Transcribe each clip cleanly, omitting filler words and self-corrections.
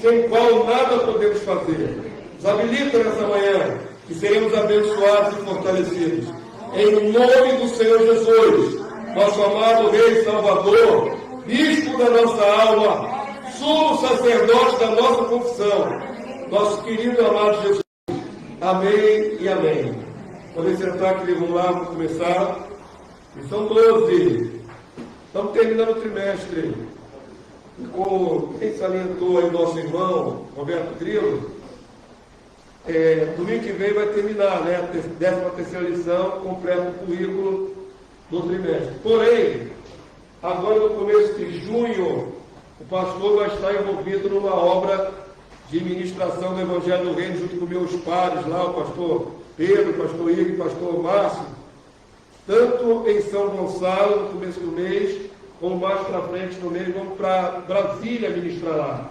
sem qual nada podemos fazer. Nos habilita nessa manhã, que seremos abençoados e fortalecidos. Em nome do Senhor Jesus, nosso amado Rei Salvador, Bispo da nossa alma, sumo sacerdote da nossa confissão, nosso querido e amado Jesus. Amém e amém. Podem sentar, que vamos lá, vamos começar. Lição 12. Estamos terminando o trimestre. E como quem salientou aí o nosso irmão, Roberto Grilo, domingo que vem vai terminar, né? A 13ª lição, completa o currículo do trimestre. Porém, agora no começo de junho, o pastor vai estar envolvido numa obra de ministração do Evangelho do Reino, junto com meus pares lá, o pastor Pedro, o pastor Igor e o pastor Márcio, tanto em São Gonçalo, no começo do mês, como mais para frente no mês, vamos para Brasília ministrar lá.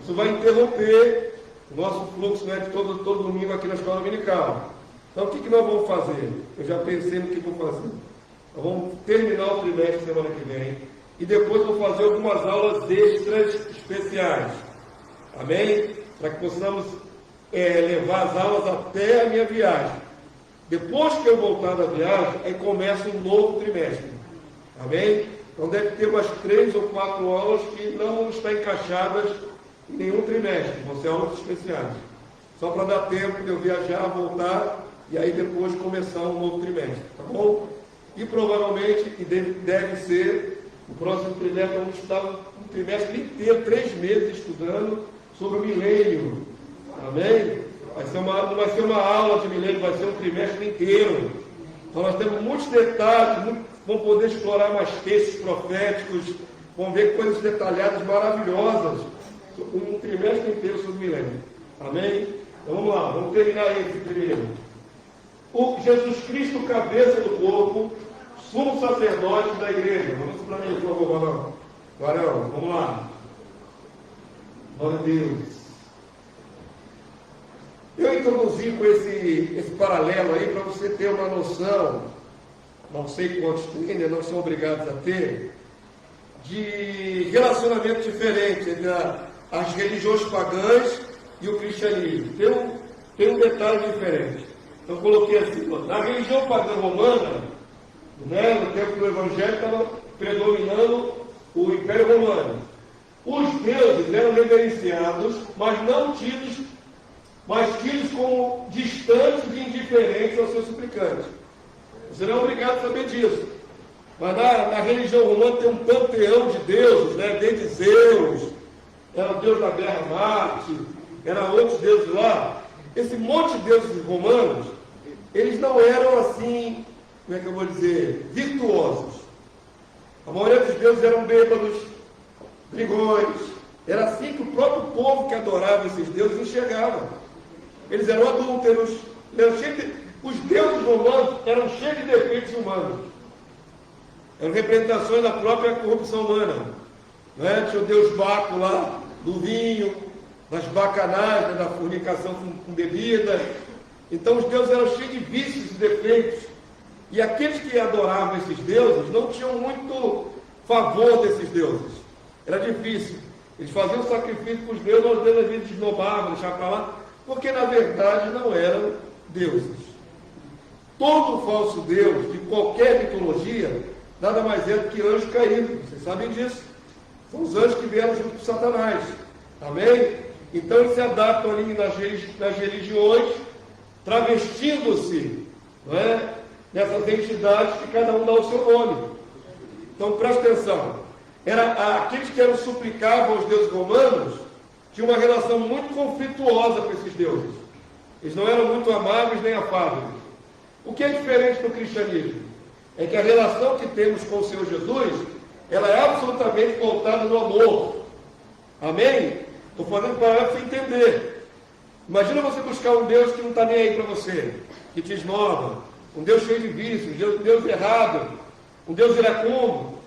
Isso vai interromper o nosso fluxo, né, de todo domingo aqui na escola dominical. Então, o que nós vamos fazer? Eu já pensei no que vou fazer. Nós vamos terminar o trimestre semana que vem e depois vou fazer algumas aulas extras especiais. Amém? Para que possamos levar as aulas até a minha viagem. Depois que eu voltar da viagem, aí começa um novo trimestre. Amém? Então deve ter umas 3 ou 4 aulas que não vão estar encaixadas em nenhum trimestre. Vão ser aulas especiais. Só para dar tempo de eu viajar, voltar e aí depois começar um novo trimestre. Tá bom? E provavelmente, deve ser, o próximo trimestre, vamos estudar um trimestre inteiro, 3 meses estudando sobre o milênio. Amém? Não vai ser uma aula de milênio, vai ser um trimestre inteiro. Então nós temos muitos detalhes, vamos poder explorar mais textos proféticos, vamos ver coisas detalhadas, maravilhosas, um trimestre inteiro sobre o milênio. Amém? Então vamos lá, vamos terminar esse primeiro. O Jesus Cristo, cabeça do corpo, sumo sacerdote da igreja. Vamos para mim, por favor, Varão. Varão, vamos lá. Glória a Deus. Eu introduzi com esse paralelo aí para você ter uma noção, não sei quantos têm, né, não são obrigados a ter, de relacionamento diferente entre as religiões pagãs e o cristianismo. Tem um detalhe diferente. Então coloquei assim, na religião pagã romana, né, no tempo do Evangelho, estava predominando o Império Romano. Os deuses eram reverenciados, mas tidos como distantes e indiferentes aos seus suplicantes. Você não é obrigado a saber disso. Mas na religião romana tem um panteão de deuses, né? Desde Zeus, era o deus da guerra Marte, eram outros deuses lá. Esse monte de deuses romanos, eles não eram assim, como é que eu vou dizer, virtuosos. A maioria dos deuses eram bêbados, brigões. Era assim que o próprio povo que adorava esses deuses enxergava. Eles eram adúlteros, os deuses romanos eram cheios de defeitos humanos. Eram representações da própria corrupção humana. Né? Tinha o deus Baco lá, do vinho, das bacanagens, da fornicação com bebida. Então os deuses eram cheios de vícios e defeitos. E aqueles que adoravam esses deuses não tinham muito favor desses deuses. Era difícil. Eles faziam sacrifício para os deuses, os deuses às vezes desnobavam, deixavam para lá, porque na verdade não eram deuses. Todo falso deus de qualquer mitologia nada mais é do que anjo caído. Vocês sabem disso. São os anjos que vieram junto com Satanás. Amém? Então eles se adaptam ali nas religiões, travestindo-se, não é, nessas entidades que cada um dá o seu nome. Então presta atenção. Aqueles que suplicavam aos deuses romanos tinham uma relação muito conflituosa com esses deuses. Eles não eram muito amáveis nem afáveis. O que é diferente do cristianismo? É que a relação que temos com o Senhor Jesus, ela é absolutamente voltada no amor. Amém? Estou falando para você entender. Imagina você buscar um Deus que não está nem aí para você, que te esnova, um Deus cheio de vícios, um Deus errado, um Deus iracundo.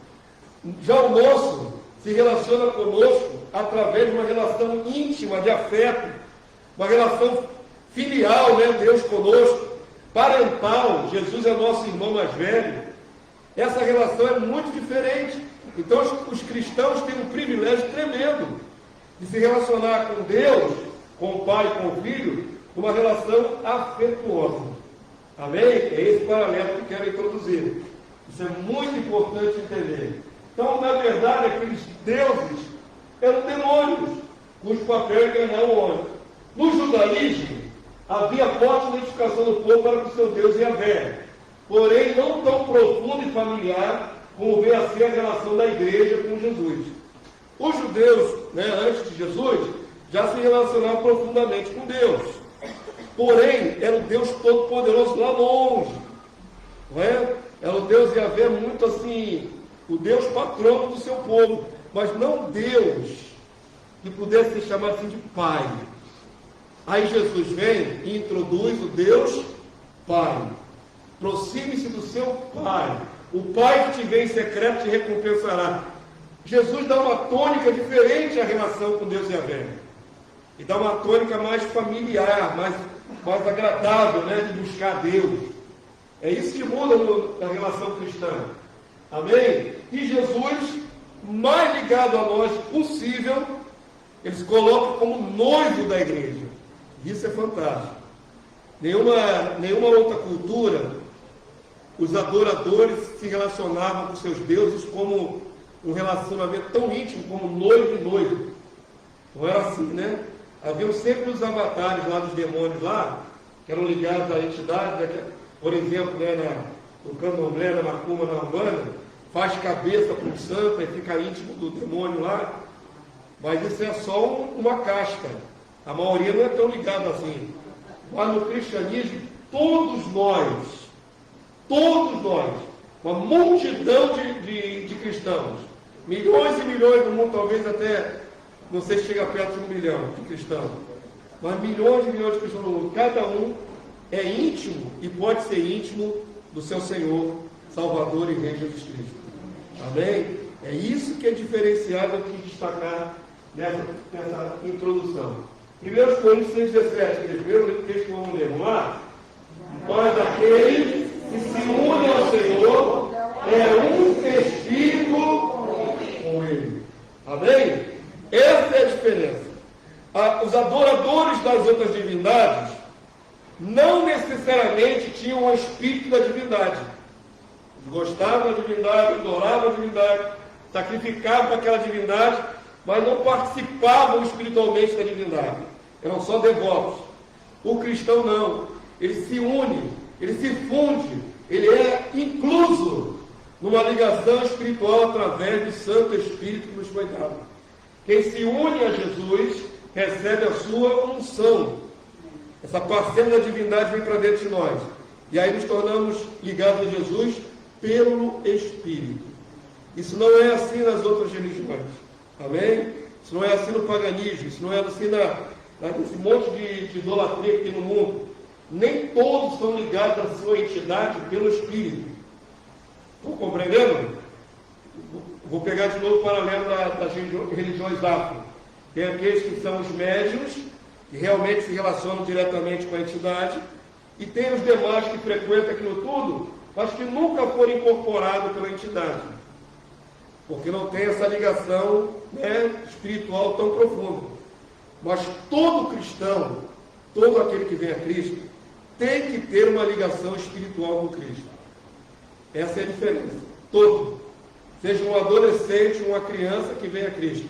Já o nosso se relaciona conosco através de uma relação íntima, de afeto, uma relação filial, né? Deus conosco, parental. Jesus é nosso irmão mais velho. Essa relação é muito diferente. Então os cristãos têm um privilégio tremendo de se relacionar com Deus, com o Pai e com o Filho, uma relação afetuosa. Amém? É esse paralelo que quero introduzir. Isso é muito importante entender. Então, na verdade, aqueles deuses eram demônios, cujo papel é ganhar o homem. No judaísmo, havia forte identificação do povo para com seu Deus Yahvé, porém não tão profunda e familiar como veio a ser a relação da igreja com Jesus. Os judeus, antes de Jesus, já se relacionavam profundamente com Deus. Porém, era o Deus Todo-Poderoso lá longe. Não é? Era o Deus Yahvé muito assim, o Deus patrono do seu povo, mas não Deus que pudesse ser chamado assim de Pai. Aí Jesus vem e introduz o Deus Pai. Aproxime-se do seu Pai. O Pai que te vê em secreto te recompensará. Jesus dá uma tônica diferente à relação com Deus Yahvé. E dá uma tônica mais familiar, mais agradável, de buscar Deus. É isso que muda na relação cristã. Amém? E Jesus, mais ligado a nós possível, ele se coloca como noivo da igreja. Isso é fantástico. Nenhuma outra cultura, os adoradores se relacionavam com seus deuses como um relacionamento tão íntimo como noivo e noivo. Não era assim, né? Haviam sempre os avatares lá dos demônios lá, que eram ligados à entidade, por exemplo, no candomblé, na macumba, na umbanda, faz cabeça para um santo e fica íntimo do demônio lá. Mas isso é só uma casca. A maioria não é tão ligada assim. Mas no cristianismo, todos nós, uma multidão de cristãos, milhões e milhões no mundo, talvez até, não sei se chega perto de 1 milhão de cristãos, mas milhões e milhões de cristãos no mundo, cada um é íntimo e pode ser íntimo do seu Senhor, Salvador e Rei Jesus Cristo. Amém? É isso que é diferenciado aqui destacar nessa introdução. 1 Coríntios 6,17, primeiro texto que vamos ler, vamos lá? Mas aquele que se une ao Senhor é um espírito com Ele. Amém? Essa é a diferença. Os adoradores das outras divindades não necessariamente tinham o espírito da divindade. Gostavam da divindade, adoravam a divindade, sacrificavam para aquela divindade, mas não participavam espiritualmente da divindade. Eram só devotos. O cristão não. Ele se une, ele se funde, ele é incluso numa ligação espiritual através do Santo Espírito que nos foi dado. Quem se une a Jesus recebe a sua unção. Essa parcela da divindade vem para dentro de nós. E aí nos tornamos ligados a Jesus pelo Espírito. Isso não é assim nas outras religiões. Amém? Isso não é assim no paganismo. Isso não é assim nesse monte de idolatria que tem no mundo. Nem todos são ligados à sua entidade pelo Espírito. Estão compreendendo? Vou pegar de novo o paralelo das religiões afro. Tem aqueles que são os médiuns, que realmente se relacionam diretamente com a entidade, e tem os demais que frequentam aquilo tudo, mas que nunca foram incorporados pela entidade, porque não tem essa ligação espiritual tão profunda. Mas todo cristão, todo aquele que vem a Cristo, tem que ter uma ligação espiritual com Cristo. Essa é a diferença. Todo. Seja um adolescente, uma criança que vem a Cristo.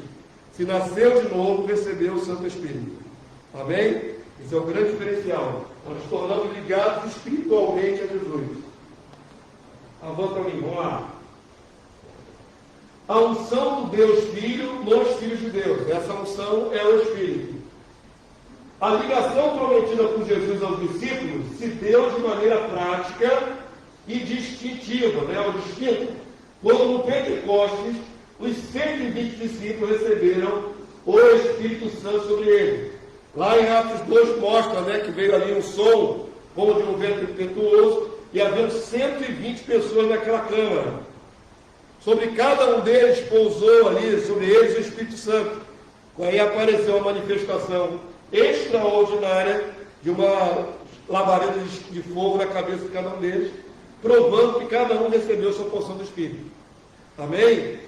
Se nasceu de novo, recebeu o Santo Espírito. Amém? Esse é o grande diferencial. Nós nos tornamos ligados espiritualmente a Jesus. Avança para mim, vamos lá. A unção do Deus Filho nos filhos de Deus. Essa unção é o Espírito. A ligação prometida por Jesus aos discípulos se deu de maneira prática e distintiva, ou distinta, quando no Pentecostes os 120 discípulos receberam o Espírito Santo sobre eles. Lá em Atos 2 mostra que veio ali um som, como de um vento impetuoso, e havia 120 pessoas naquela câmara. Sobre cada um deles pousou ali, sobre eles, o Espírito Santo. Aí apareceu a manifestação extraordinária de uma labareda de fogo na cabeça de cada um deles, provando que cada um recebeu sua porção do Espírito. Amém?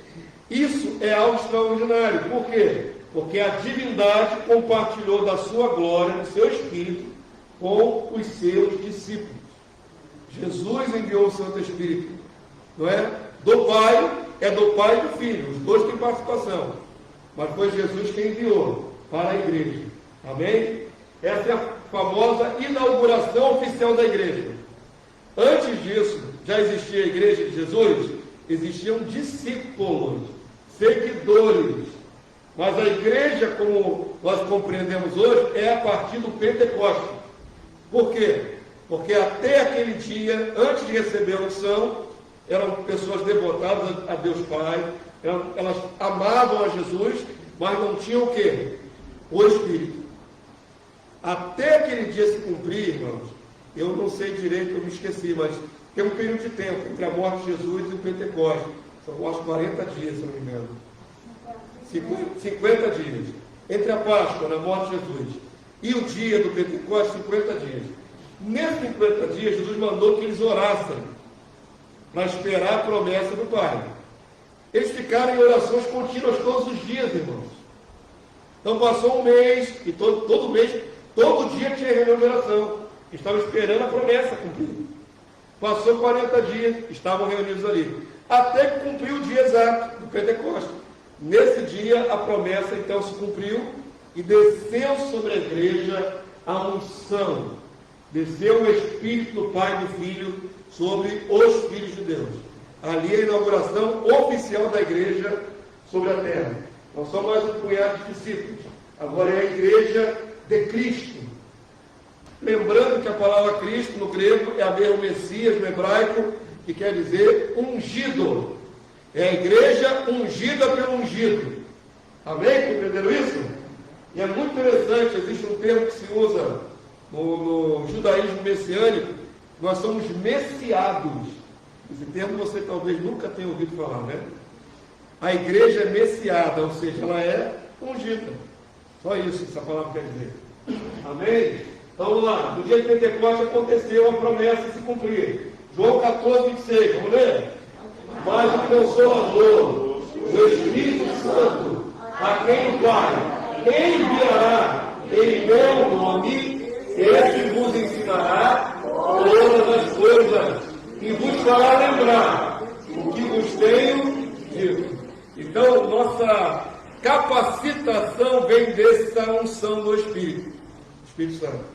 Isso é algo extraordinário. Por quê? Porque a divindade compartilhou da sua glória, do seu Espírito, com os seus discípulos. Jesus enviou o Santo Espírito, não é? Do Pai, é do Pai e do Filho, os dois têm participação. Mas foi Jesus quem enviou para a igreja. Amém? Essa é a famosa inauguração oficial da igreja. Antes disso, já existia a igreja de Jesus? Existiam discípulos, seguidores. Mas a igreja, como nós compreendemos hoje, é a partir do Pentecostes. Por quê? Porque até aquele dia, antes de receber a unção, eram pessoas devotadas a Deus Pai, elas amavam a Jesus, mas não tinham o quê? O Espírito. Até aquele dia se cumprir, irmãos, eu não sei direito, eu me esqueci, mas tem um período de tempo entre a morte de Jesus e o Pentecostes. São acho 40 dias, se não me engano. 50 dias. Entre a Páscoa, na morte de Jesus, e o dia do Pentecostes, 50 dias. Nesses 50 dias, Jesus mandou que eles orassem para esperar a promessa do Pai. Eles ficaram em orações contínuas todos os dias, irmãos. Então passou um mês, e todo mês, todo dia tinha reunião de oração. Estavam esperando a promessa cumprir. Passou 40 dias, estavam reunidos ali. Até que cumpriu o dia exato do Pentecostes. Nesse dia, a promessa então se cumpriu e desceu sobre a igreja a unção. Desceu o Espírito do Pai e do Filho sobre os filhos de Deus. Ali é a inauguração oficial da igreja sobre a terra. Não são mais um punhado de discípulos. Agora é a igreja de Cristo. Lembrando que a palavra Cristo no grego é a mesma Messias no hebraico, que quer dizer ungido. É a igreja ungida pelo ungido. Amém? Compreenderam isso? E é muito interessante, existe um termo que se usa no judaísmo messiânico, nós somos messiados. Esse termo você talvez nunca tenha ouvido falar, né? A igreja é messiada, ou seja, ela é ungida. Só isso essa palavra quer dizer. Amém? Então vamos lá, no dia de Pentecostes aconteceu a promessa se cumprir. João 14, 26, vamos ler? Mas o Consolador, o Espírito Santo, a quem o Pai enviará em meu nome, esse vos ensinará todas as coisas e vos fará lembrar o que vos tenho dito. Então, nossa capacitação vem dessa unção do Espírito Santo,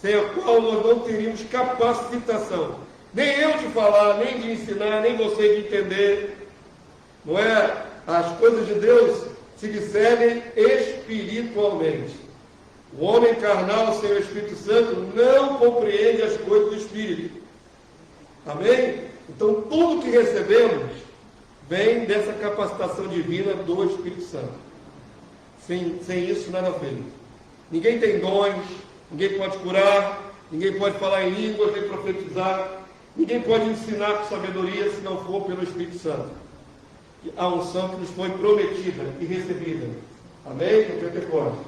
sem a qual nós não teríamos capacitação. Nem eu de falar, nem de ensinar, nem você de entender. Não é? As coisas de Deus se discernem espiritualmente. O homem carnal sem o Espírito Santo não compreende as coisas do Espírito. Amém? Então tudo que recebemos vem dessa capacitação divina do Espírito Santo. Sem isso nada feito. Ninguém tem dons, ninguém pode curar, ninguém pode falar em línguas, nem profetizar. Ninguém pode ensinar com sabedoria se não for pelo Espírito Santo. A unção que nos foi prometida e recebida. Amém? No Pentecostes.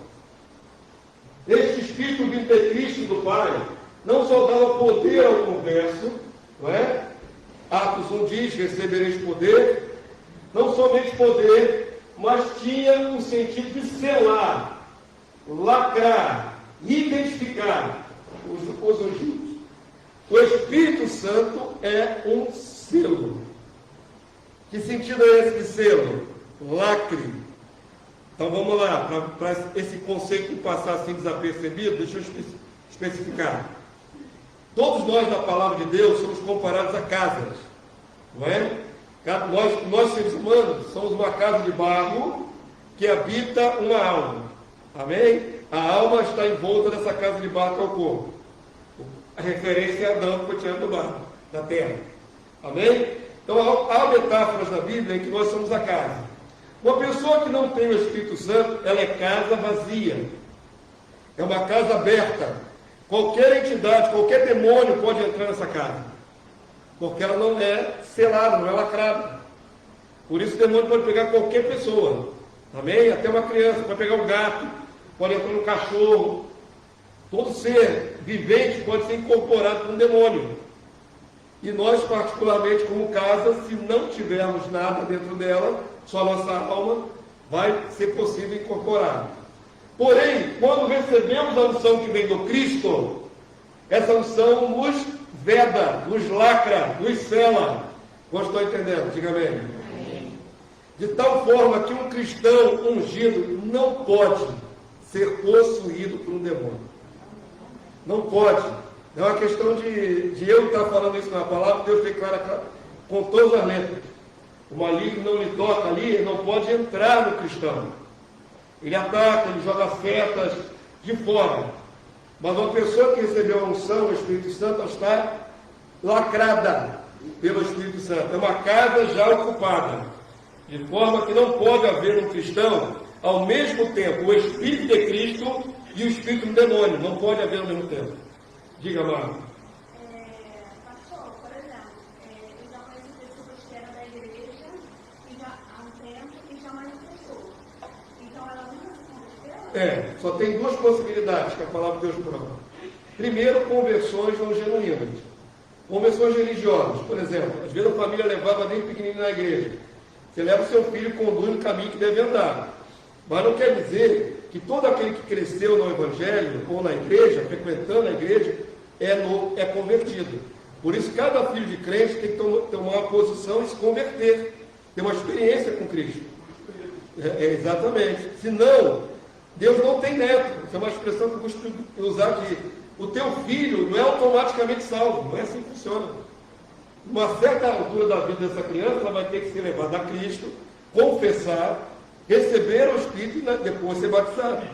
Este Espírito vindo de Cristo do Pai não só dava poder ao converso, não é? Atos 1 diz, recebereis poder. Não somente poder, mas tinha o sentido de selar, lacrar, identificar os ungidos. O Espírito Santo é um selo. Que sentido é esse de selo? Lacre. Então vamos lá, para esse conceito passar assim desapercebido, deixa eu especificar. Todos nós da palavra de Deus somos comparados a casas, não é? Nós seres humanos somos uma casa de barro que habita uma alma. Amém? A alma está em volta dessa casa de barro que é o corpo. A referência é Adão que foi tirado do barro, da terra. Amém? Então há metáforas na Bíblia em que nós somos a casa. Uma pessoa que não tem o Espírito Santo, ela é casa vazia. É uma casa aberta. Qualquer entidade, qualquer demônio pode entrar nessa casa. Porque ela não é selada, não é lacrada. Por isso o demônio pode pegar qualquer pessoa. Amém? Até uma criança, pode pegar um gato, pode entrar um cachorro. Todo ser vivente pode ser incorporado por um demônio. E nós, particularmente como casa, se não tivermos nada dentro dela, só a nossa alma vai ser possível incorporar. Porém, quando recebemos a unção que vem do Cristo, essa unção nos veda, nos lacra, nos sela. Como estou entendendo? Diga amém. De tal forma que um cristão ungido não pode ser possuído por um demônio. Não pode. Não é uma questão de eu estar falando isso na palavra, Deus declara com todas as letras. O maligno não lhe toca ali, ele não pode entrar no cristão. Ele ataca, ele joga setas de fora. Mas uma pessoa que recebeu a unção, o Espírito Santo, está lacrada pelo Espírito Santo. É uma casa já ocupada. De forma que não pode haver um cristão, ao mesmo tempo, o Espírito de Cristo e o Espírito do demônio. Não pode haver ao mesmo tempo. Diga, Marcos. Pastor, por exemplo, eu já conheço pessoas que eram da igreja e já há um tempo e já manifestou. Então ela nunca se converteu? Só tem duas possibilidades que a palavra de Deus prova. Primeiro, conversões não genuínas. Conversões religiosas. Por exemplo, às vezes a família levava desde pequenininho na igreja. Você leva o seu filho e conduz no caminho que deve andar. Mas não quer dizer que todo aquele que cresceu no Evangelho ou na igreja, frequentando a igreja, é convertido. Por isso, cada filho de crente tem que tomar uma posição e se converter. Ter uma experiência com Cristo. Exatamente. Senão, Deus não tem neto. Isso é uma expressão que eu costumo usar aqui. O teu filho não é automaticamente salvo. Não é assim que funciona. Uma certa altura da vida dessa criança, ela vai ter que ser levada a Cristo, confessar, receber o Espírito e depois ser batizado.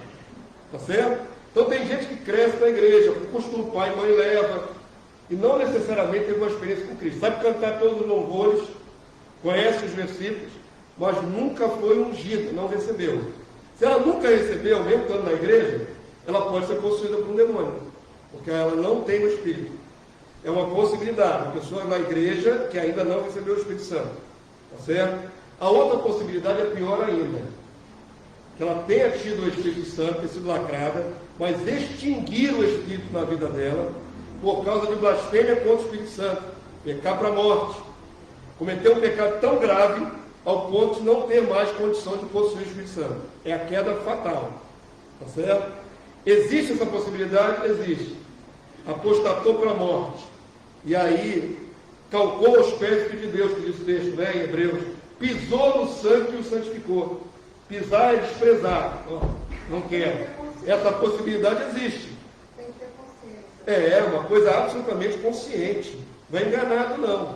Tá certo? Então tem gente que cresce na igreja, por costume, pai e mãe leva, e não necessariamente teve uma experiência com Cristo. Sabe cantar todos os louvores, conhece os versículos, mas nunca foi ungida, não recebeu. Se ela nunca recebeu, mesmo estando na igreja, ela pode ser possuída por um demônio, porque ela não tem o Espírito. É uma possibilidade, uma pessoa na igreja que ainda não recebeu o Espírito Santo. Tá certo? A outra possibilidade é pior ainda. Que ela tenha tido o Espírito Santo, tenha sido lacrada, mas extinguir o Espírito na vida dela por causa de blasfêmia contra o Espírito Santo. Pecar para a morte. Cometer um pecado tão grave ao ponto de não ter mais condição de possuir o Espírito Santo. É a queda fatal. Tá certo? Existe essa possibilidade? Existe. Apostatou para a morte. E aí, calcou os pés do Filho de Deus, que diz o texto, né, em Hebreus. Pisou no sangue e o santificou. Pisar é desprezar. Não quer. Essa possibilidade existe. Tem que ter consciência. É uma coisa absolutamente consciente. Não é enganado, não.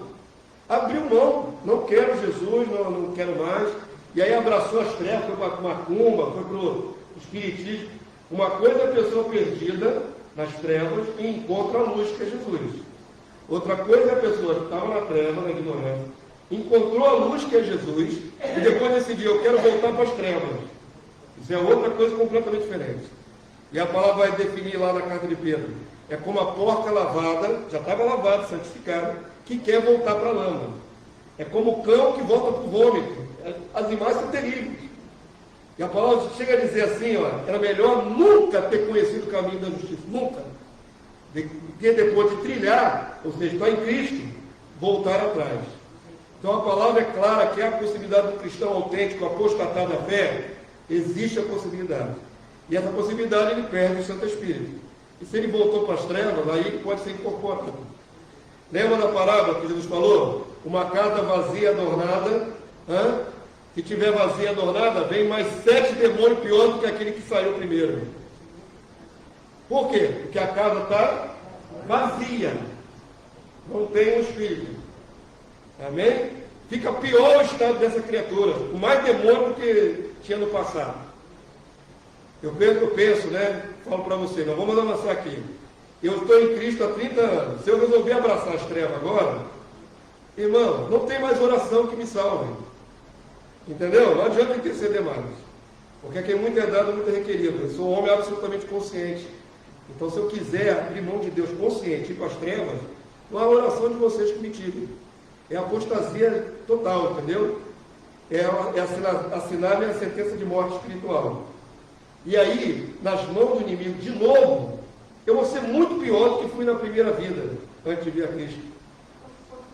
Abriu mão. Não quero Jesus, não quero mais. E aí abraçou as trevas, foi para a macumba, foi para o espiritismo. Uma coisa é a pessoa perdida nas trevas e encontra a luz, que é Jesus. Outra coisa é a pessoa que estava na treva, na ignorância, encontrou a luz, que é Jesus, e depois decidiu, eu quero voltar para as trevas. Isso é outra coisa completamente diferente. E a palavra vai definir lá na carta de Pedro. É como a porca lavada, já estava lavada, santificada, que quer voltar para a lama. É como o cão que volta para o vômito. As imagens são terríveis. E a palavra chega a dizer assim, ó, era melhor nunca ter conhecido o caminho da justiça. Nunca. Porque depois de trilhar, ou seja, estar em Cristo, voltar atrás. Então a palavra é clara que há a possibilidade do cristão autêntico apostatar da fé, existe a possibilidade. E essa possibilidade ele perde o Santo Espírito. E se ele voltou para as trevas, aí ele pode ser incorporado. Lembra da parábola que Jesus falou? Uma casa vazia, adornada, se tiver vazia, adornada, vem mais 7 demônios pior do que aquele que saiu primeiro. Por quê? Porque a casa está vazia. Não tem um espírito. Amém? Fica pior o estado dessa criatura. Com mais demônio do que tinha no passado. Eu penso, né? Falo para você, nós vamos avançar aqui. Eu estou em Cristo há 30 anos. Se eu resolver abraçar as trevas agora, irmão, não tem mais oração que me salve. Entendeu? Não adianta interceder mais. Porque quem muito é dado, muito é requerido. Eu sou um homem absolutamente consciente. Então, se eu quiser abrir mão de Deus consciente e ir para as trevas, não há oração de vocês que me tirem. É apostasia total, entendeu? É assinar minha sentença de morte espiritual. E aí, nas mãos do inimigo, de novo, eu vou ser muito pior do que fui na primeira vida, antes de vir a Cristo.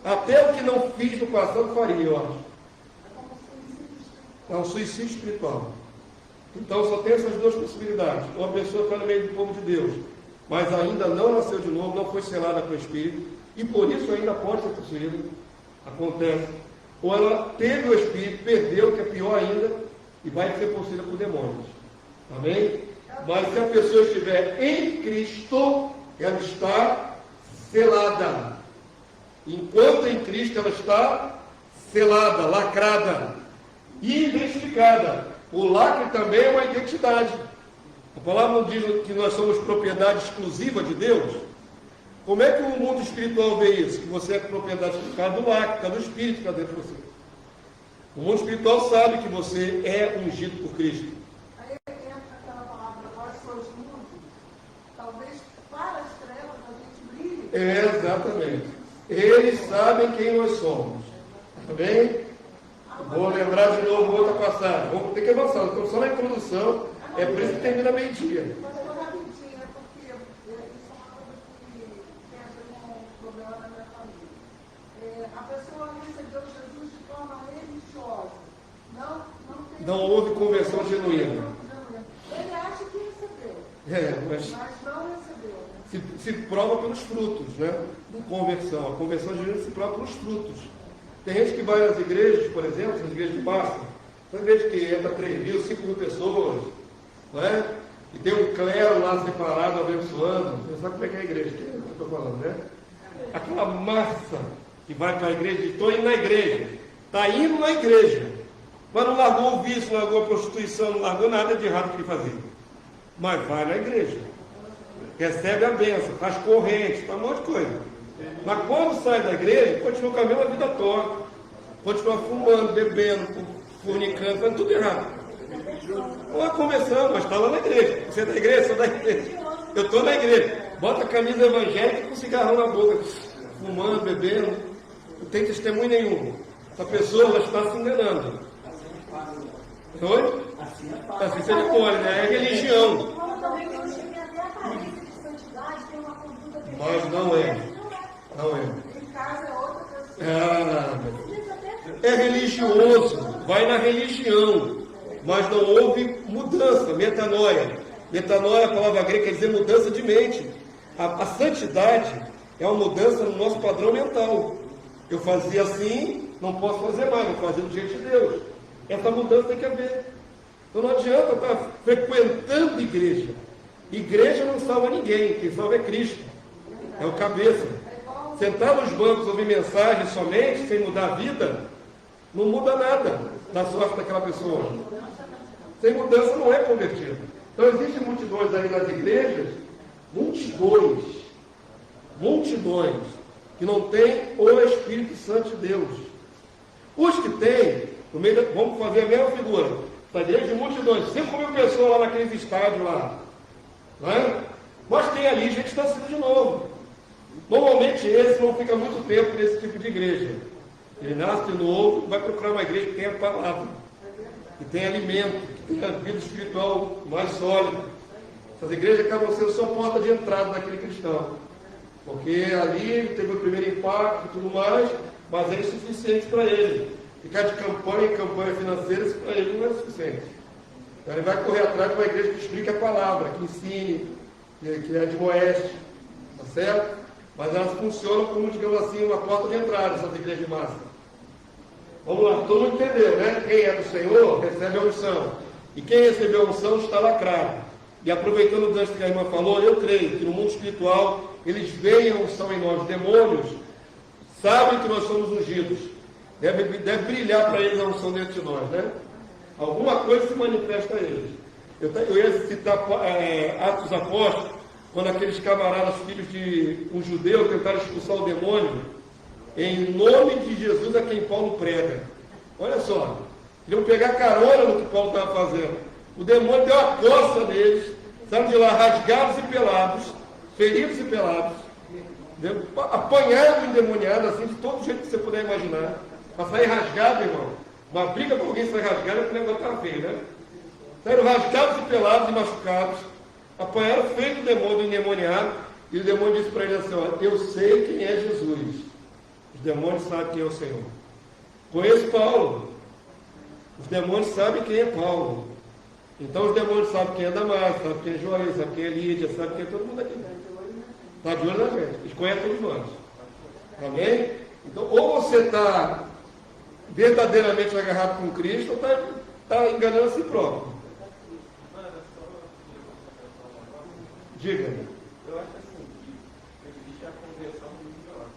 Até o que não fiz no passado faria, eu acho. É um suicídio espiritual. Então só tem essas duas possibilidades. Uma pessoa está no meio do povo de Deus, mas ainda não nasceu de novo, não foi selada com o Espírito, e por isso ainda pode ser possuída. Acontece. Ou ela teve o Espírito, perdeu, que é pior ainda, e vai ser possuída por demônios. Amém? Mas se a pessoa estiver em Cristo, ela está selada. Enquanto em Cristo ela está selada, lacrada e identificada. O lacre também é uma identidade. A palavra não diz que nós somos propriedade exclusiva de Deus. Como é que o mundo espiritual vê isso? Que você é propriedade exclusiva do lacre, por causa do Espírito que está dentro de você. O mundo espiritual sabe que você é ungido por Cristo. Aí entra aquela palavra, vós sois mundo. Talvez para as trevas a gente brilhe. Exatamente. Eles sabem quem nós somos. Tá bem? Vou lembrar de novo outra passagem. Vamos ter que avançar. Estou só na introdução. É por isso que termina meio-dia. Mas eu vou rapidinho, porque isso é uma coisa que tem a ver com um problema na minha família. A pessoa recebeu Jesus de forma religiosa. Não houve conversão genuína. Ele acha que recebeu, Mas mas não recebeu. Né? se prova pelos frutos, né? Da conversão. A conversão genuína se prova pelos frutos. Tem gente que vai nas igrejas, por exemplo, nas igrejas de massa, são igrejas que entra 3.000, 5.000 pessoas, não é? E tem um clero lá separado, abençoando. Você sabe como é que é a igreja, que eu estou falando, né? Aquela massa que vai para a igreja, estou indo na igreja, está indo na igreja, mas não largou o vício, não largou a prostituição, não largou nada de errado que ele fazia. Mas vai na igreja, recebe a bênção, faz corrente, faz um monte de coisa. Mas quando sai da igreja, continua com a mesma vida torta, continua fumando, bebendo, fornicando, fazendo tudo errado. Não é conversão, mas está lá na igreja. Você é da igreja? Sou da igreja. Eu estou na igreja. Bota a camisa evangélica com cigarrão na boca, fumando, bebendo. Não tem testemunho nenhum. Essa pessoa ela está se enganando. Oi? Assim você pode, né? É religião. Mas não é. Não é. Em casa é outra pessoa. É religioso, vai na religião, mas não houve mudança, metanoia. Metanoia, a palavra grega, quer dizer mudança de mente. A santidade é uma mudança no nosso padrão mental. Eu fazia assim, não posso fazer mais, vou fazer do jeito de Deus. Essa mudança tem que haver. Então não adianta estar frequentando igreja. Igreja não salva ninguém, quem salva é Cristo. É o cabeça. Sentar nos bancos, ouvir mensagem somente, sem mudar a vida, não muda nada da sorte daquela pessoa. Sem mudança não é convertido. Então existem multidões aí nas igrejas, multidões, que não têm o Espírito Santo de Deus. Os que têm, vamos fazer a mesma figura, na igreja de multidões, 5.000 pessoas lá naqueles estádios lá, não é? Mas tem ali gente que está nascendo de novo. Normalmente esse não fica muito tempo nesse tipo de igreja. Ele nasce de novo, vai procurar uma igreja que tenha palavra, que tenha alimento, que tenha vida espiritual mais sólida. Essas igrejas acabam sendo só porta de entrada daquele cristão. Porque ali teve o primeiro impacto e tudo mais, mas é insuficiente para ele. Ficar de campanha em campanha financeira, isso para ele não é suficiente. Então ele vai correr atrás de uma igreja que explique a palavra, que ensine, que admoeste, tá certo? Mas elas funcionam como, digamos assim, uma porta de entrada, essas igrejas de massa. Vamos lá, todo mundo entendeu, né? Quem é do Senhor, recebe a unção. E quem recebeu a unção está lacrado. E aproveitando o gancho que a irmã falou, eu creio que no mundo espiritual, eles veem a unção em nós. Demônios sabem que nós somos ungidos. Deve brilhar para eles a unção dentro de nós, né? Alguma coisa se manifesta a eles. Eu ia citar Atos dos Apóstolos, quando aqueles camaradas, filhos de um judeu, tentaram expulsar o demônio, em nome de Jesus a quem Paulo prega. Olha só, queriam pegar carona no que Paulo estava fazendo. O demônio deu uma coça neles, saíram de lá rasgados e pelados, feridos e pelados, apanhado, endemoniado, assim, de todo jeito que você puder imaginar. Para sair rasgado, irmão, uma briga com alguém sair rasgado é que o negócio estava feio, né? Saíram rasgados e pelados e machucados, apanharam feio do demônio endemoniado, e o demônio disse para ele assim: ó, eu sei quem é Jesus. Os demônios sabem quem é o Senhor. Conheço Paulo. Os demônios sabem quem é Paulo. Então os demônios sabem quem é Damasco, sabem quem é Joaí, sabem quem é Lídia, sabem quem é todo mundo aqui. Está de olho na gente. Eles conhecem todos nós. Amém? Então, ou você está verdadeiramente agarrado com Cristo, ou está enganando a si próprio. Diga. Eu acho assim, que existe a conversão religiosa.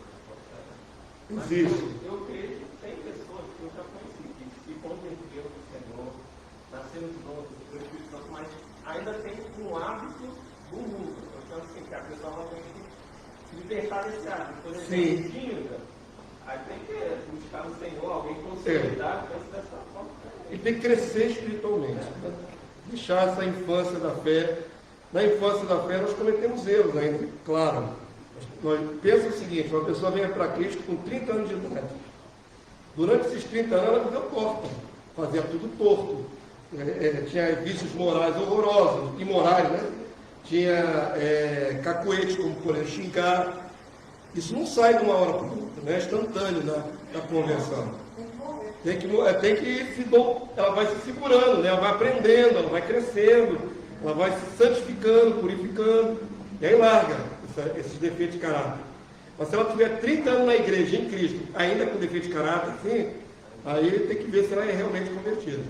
Existe. Eu creio que tem pessoas que eu já conheci, que se converteram do Senhor, nasceram de novo, do Espírito Santo, mas ainda tem um hábito do mundo. Então, assim, que a pessoa ela tem que se libertar desse hábito. Por exemplo, tímida, aí tem que buscar no Senhor alguém com seriedade, dessa forma. E tem que crescer espiritualmente. Né? Deixar essa infância da fé. Na infância da fé nós cometemos erros ainda, claro. Nós pensa o seguinte, uma pessoa vem para Cristo com 30 anos de idade. Durante esses 30 anos ela viveu torta, fazia tudo torto. Tinha vícios morais horrorosos, imorais, né? Tinha cacuete, como por exemplo, xingar. Isso não sai de uma hora para outra, né? É instantâneo na conversão. Ela vai se segurando, né? Ela vai aprendendo, ela vai crescendo. Ela vai se santificando, purificando, e aí larga esses defeitos de caráter. Mas se ela tiver 30 anos na igreja, em Cristo, ainda com defeito de caráter, assim, aí tem que ver se ela é realmente convertida.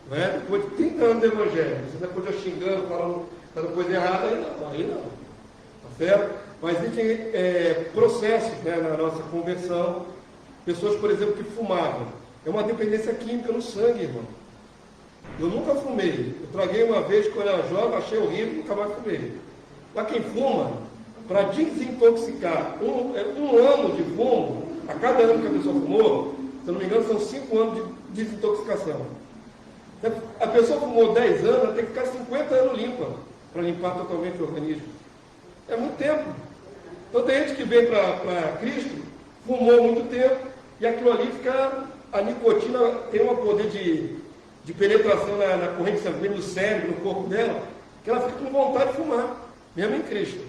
Não é? Depois de 30 anos de evangelho, você depois de xingando, falando coisa errada, aí não. Tá certo? Mas existem processos, né, na nossa conversão. Pessoas, por exemplo, que fumavam. É uma dependência química no sangue, irmão. Eu nunca fumei. Eu traguei uma vez quando eu era jovem, achei horrível, nunca mais fumei. Mas quem fuma, para desintoxicar um ano de fumo, a cada ano que a pessoa fumou, se eu não me engano, são 5 anos de desintoxicação. A pessoa fumou 10 anos, ela tem que ficar 50 anos limpa, para limpar totalmente o organismo. É muito tempo. Então tem gente que vem para Cristo, fumou muito tempo, e aquilo ali fica, a nicotina tem um poder de penetração na corrente sanguínea, no cérebro, no corpo dela, que ela fica com vontade de fumar, mesmo em Cristo.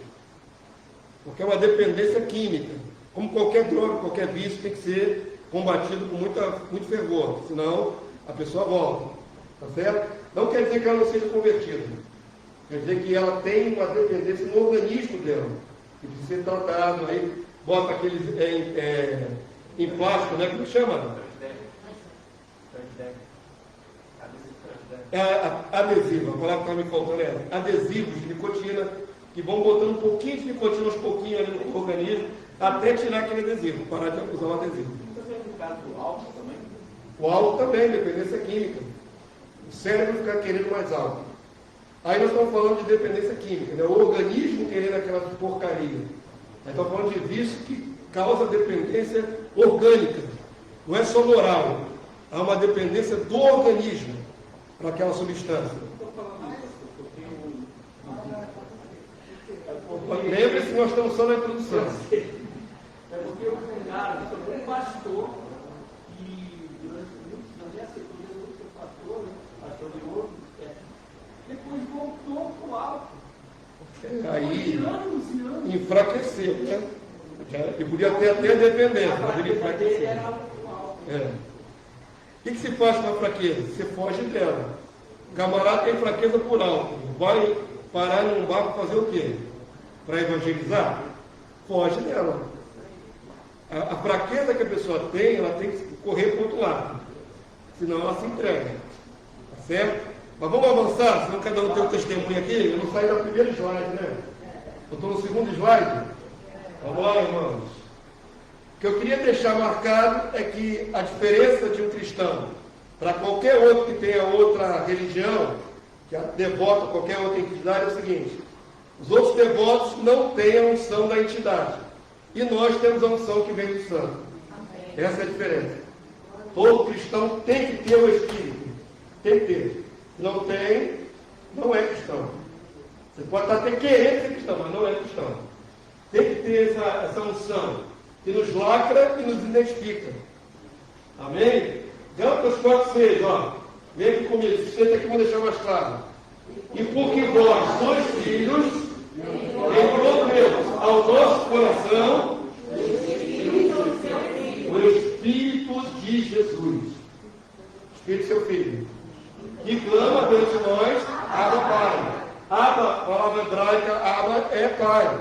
Porque é uma dependência química. Como qualquer droga, qualquer vício, tem que ser combatido com muito fervor, senão a pessoa volta. Tá certo? Não quer dizer que ela não seja convertida. Quer dizer que ela tem uma dependência no organismo dela, que precisa ser tratado. Aí bota aqueles em plástico, né? Como chama? Adesivo, a palavra que está me faltando é adesivos de nicotina, que vão botando um pouquinho de nicotina aos pouquinhos ali no organismo, até tirar aquele adesivo, parar de usar o adesivo. Você no caso do álcool também? O álcool também, dependência química. O cérebro fica querendo mais álcool. Aí nós estamos falando de dependência química, né? O organismo querendo aquela porcaria. Nós estamos falando de vício que causa dependência orgânica. Não é só moral. Há uma dependência do organismo para aquela substância. Lembre-se que nós estamos só na introdução. É porque eu fui sobre um pastor que durante muitos anos aceitou Jesus ser pastor, pastor de ouro, depois voltou para o álcool. Aí enfraqueceu, né? E podia ter até dependência, mas ele enfraqueceu. O que se faz com a fraqueza? Você foge dela. O camarada tem fraqueza por álcool. Vai parar num bar para fazer o quê? Para evangelizar? Foge dela. A fraqueza que a pessoa tem, ela tem que correr para o outro lado. Senão ela se entrega. Tá certo? Mas vamos avançar, senão cada um tem um testemunho aqui. Eu não saí da primeira slide, né? Eu estou no segundo slide. Vamos lá, irmãos. O que eu queria deixar marcado é que a diferença de um cristão para qualquer outro que tenha outra religião, que devota qualquer outra entidade, é o seguinte: os outros devotos não têm a unção da entidade. E nós temos a unção que vem do santo. Essa é a diferença. Todo cristão tem que ter o Espírito. Tem que ter. Se não tem, não é cristão. Você pode estar até querendo ser cristão, mas não é cristão. Tem que ter essa unção que nos lacra e nos identifica. Amém? Gálatas 4:6, ó. Vem aqui comigo, senta aqui, vou deixar mais claro. E porque vós sois filhos, entrou Deus ao nosso coração o Espírito de Jesus. Espírito seu Filho, que clama perante nós, Abba Pai. Abba, a palavra hebraica, Abba é Pai.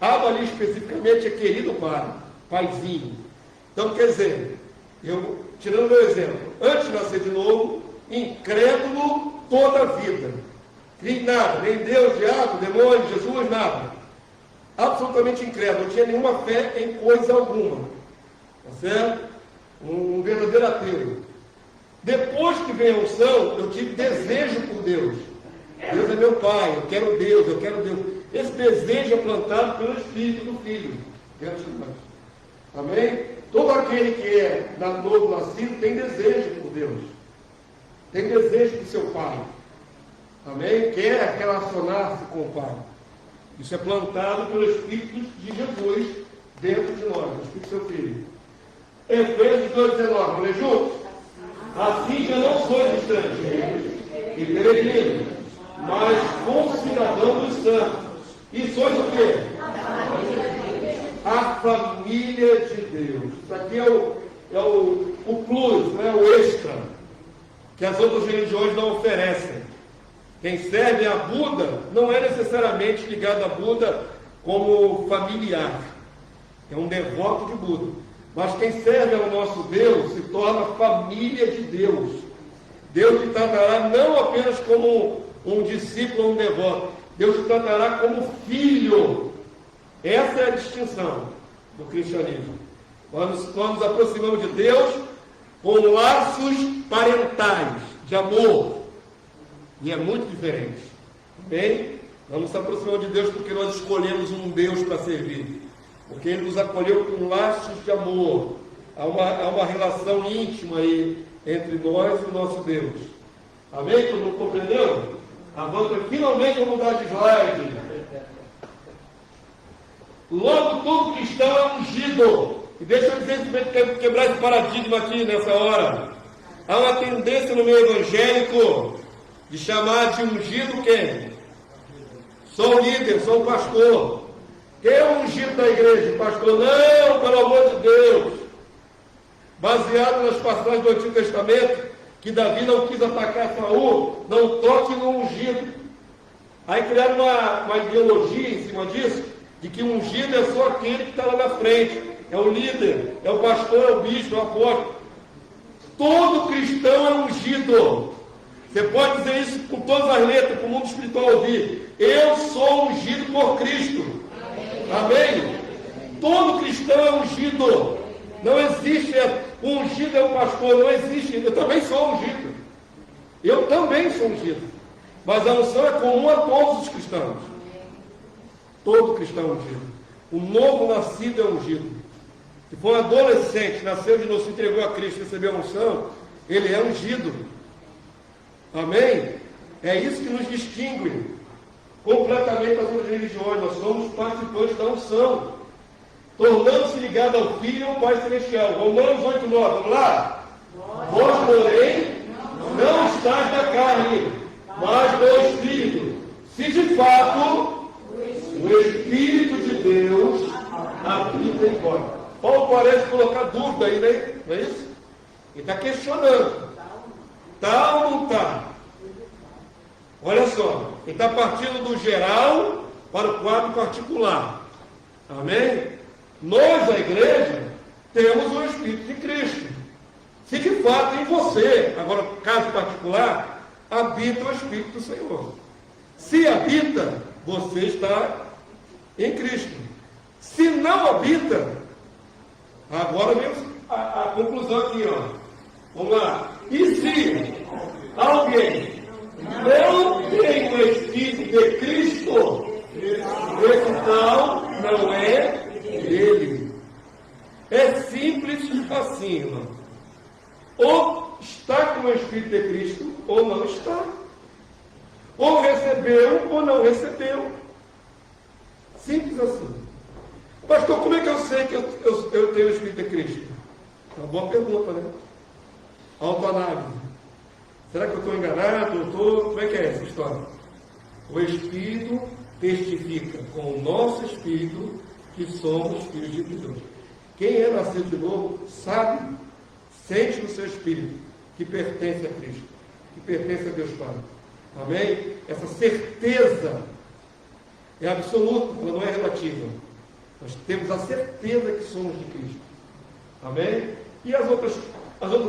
Abba ali especificamente é querido Pai, Paizinho. Então, quer dizer, eu, tirando meu exemplo, antes de nascer de novo, incrédulo toda a vida. Nem nada, nem Deus, diabo, demônio, Jesus, nada. Absolutamente incrédulo, não tinha nenhuma fé em coisa alguma. Tá certo? Um verdadeiro ateu. Depois que veio a unção, eu tive desejo por Deus. Deus é meu Pai, eu quero Deus, eu quero Deus. Esse desejo é plantado pelo Espírito do Filho dentro de nós. Amém? Todo aquele que é novo nascido tem desejo por Deus. Tem desejo por seu Pai. Amém? Quer relacionar-se com o Pai. Isso é plantado pelo Espírito de Jesus dentro de nós, o Espírito do seu Filho. Efésios 2,19, vamos ler juntos? Assim já não sois estrangeiros e peregrinos, mas concidadãos dos santos. E sois o quê? A família de Deus. Isso aqui é o plus, né? O extra, que as outras religiões não oferecem. Quem serve a Buda não é necessariamente ligado a Buda como familiar. É um devoto de Buda. Mas quem serve ao nosso Deus se torna família de Deus. Deus te tratará não apenas como um discípulo ou um devoto. Deus te tratará como filho. Essa é a distinção do cristianismo. Nós nos aproximamos de Deus com laços parentais, de amor. E é muito diferente. Bem, nós nos aproximamos de Deus porque nós escolhemos um Deus para servir. Porque Ele nos acolheu com laços de amor. Há uma relação íntima aí entre nós e o nosso Deus. Amém? Todo mundo compreendeu? Avança, finalmente vamos mudar de slide. Logo, todo cristão é ungido. E deixa eu dizer, quebrar esse paradigma aqui nessa hora. Há uma tendência no meio evangélico de chamar de ungido quem? Sou o líder, sou o pastor. Quem é o ungido da igreja? O pastor? Não, pelo amor de Deus. Baseado nas passagens do Antigo Testamento, que Davi não quis atacar Saul, não toque no ungido. Aí criaram uma ideologia em cima disso, de que o ungido é só aquele que está lá na frente. É o líder, é o pastor, é o bispo, é o apóstolo. Todo cristão é ungido. Você pode dizer isso com todas as letras, para o mundo espiritual ouvir. Eu sou ungido por Cristo. Amém? Todo cristão é ungido. Não existe, o ungido é o pastor, não existe. Eu também sou ungido. Eu também sou ungido. Mas a unção é comum a todos os cristãos. Todo cristão é ungido. O novo nascido é ungido. Se for um adolescente, nasceu de novo, se entregou a Cristo, recebeu a unção, ele é ungido. Amém? É isso que nos distingue completamente das outras religiões. Nós somos participantes da unção, tornando-se ligado ao Filho e ao Pai Celestial. Romanos 8,9, vamos lá? Vós, porém, não estáis na carne, mas no Espírito. Se de fato o Espírito de Deus habita em vós. Paulo parece colocar dúvida aí, né? Não é isso? Ele está questionando. Está ou não está? Olha só, ele está partindo do geral para o quadro particular. Amém? Nós, a igreja, temos o Espírito de Cristo. Se de fato em você, agora, caso particular, habita o Espírito do Senhor. Se habita, você está em Cristo. Se não habita, agora vem a conclusão aqui, ó. Vamos lá. E se alguém não tem o Espírito de Cristo, esse tal não é dele. É simples assim, irmão. Ou está com o Espírito de Cristo, ou não está. Ou recebeu, ou não recebeu. Simples assim. Pastor, como é que eu sei que eu tenho o Espírito de Cristo? É uma boa pergunta, né? Autoanálise. Será que eu estou enganado? Como é que é essa história? O Espírito testifica com o nosso Espírito que somos filhos de Deus. Quem é nascido de novo sabe, sente no seu Espírito que pertence a Cristo, que pertence a Deus Pai. Amém? Essa certeza é absoluta, ela não é relativa. Nós temos a certeza que somos de Cristo. Amém? E as outras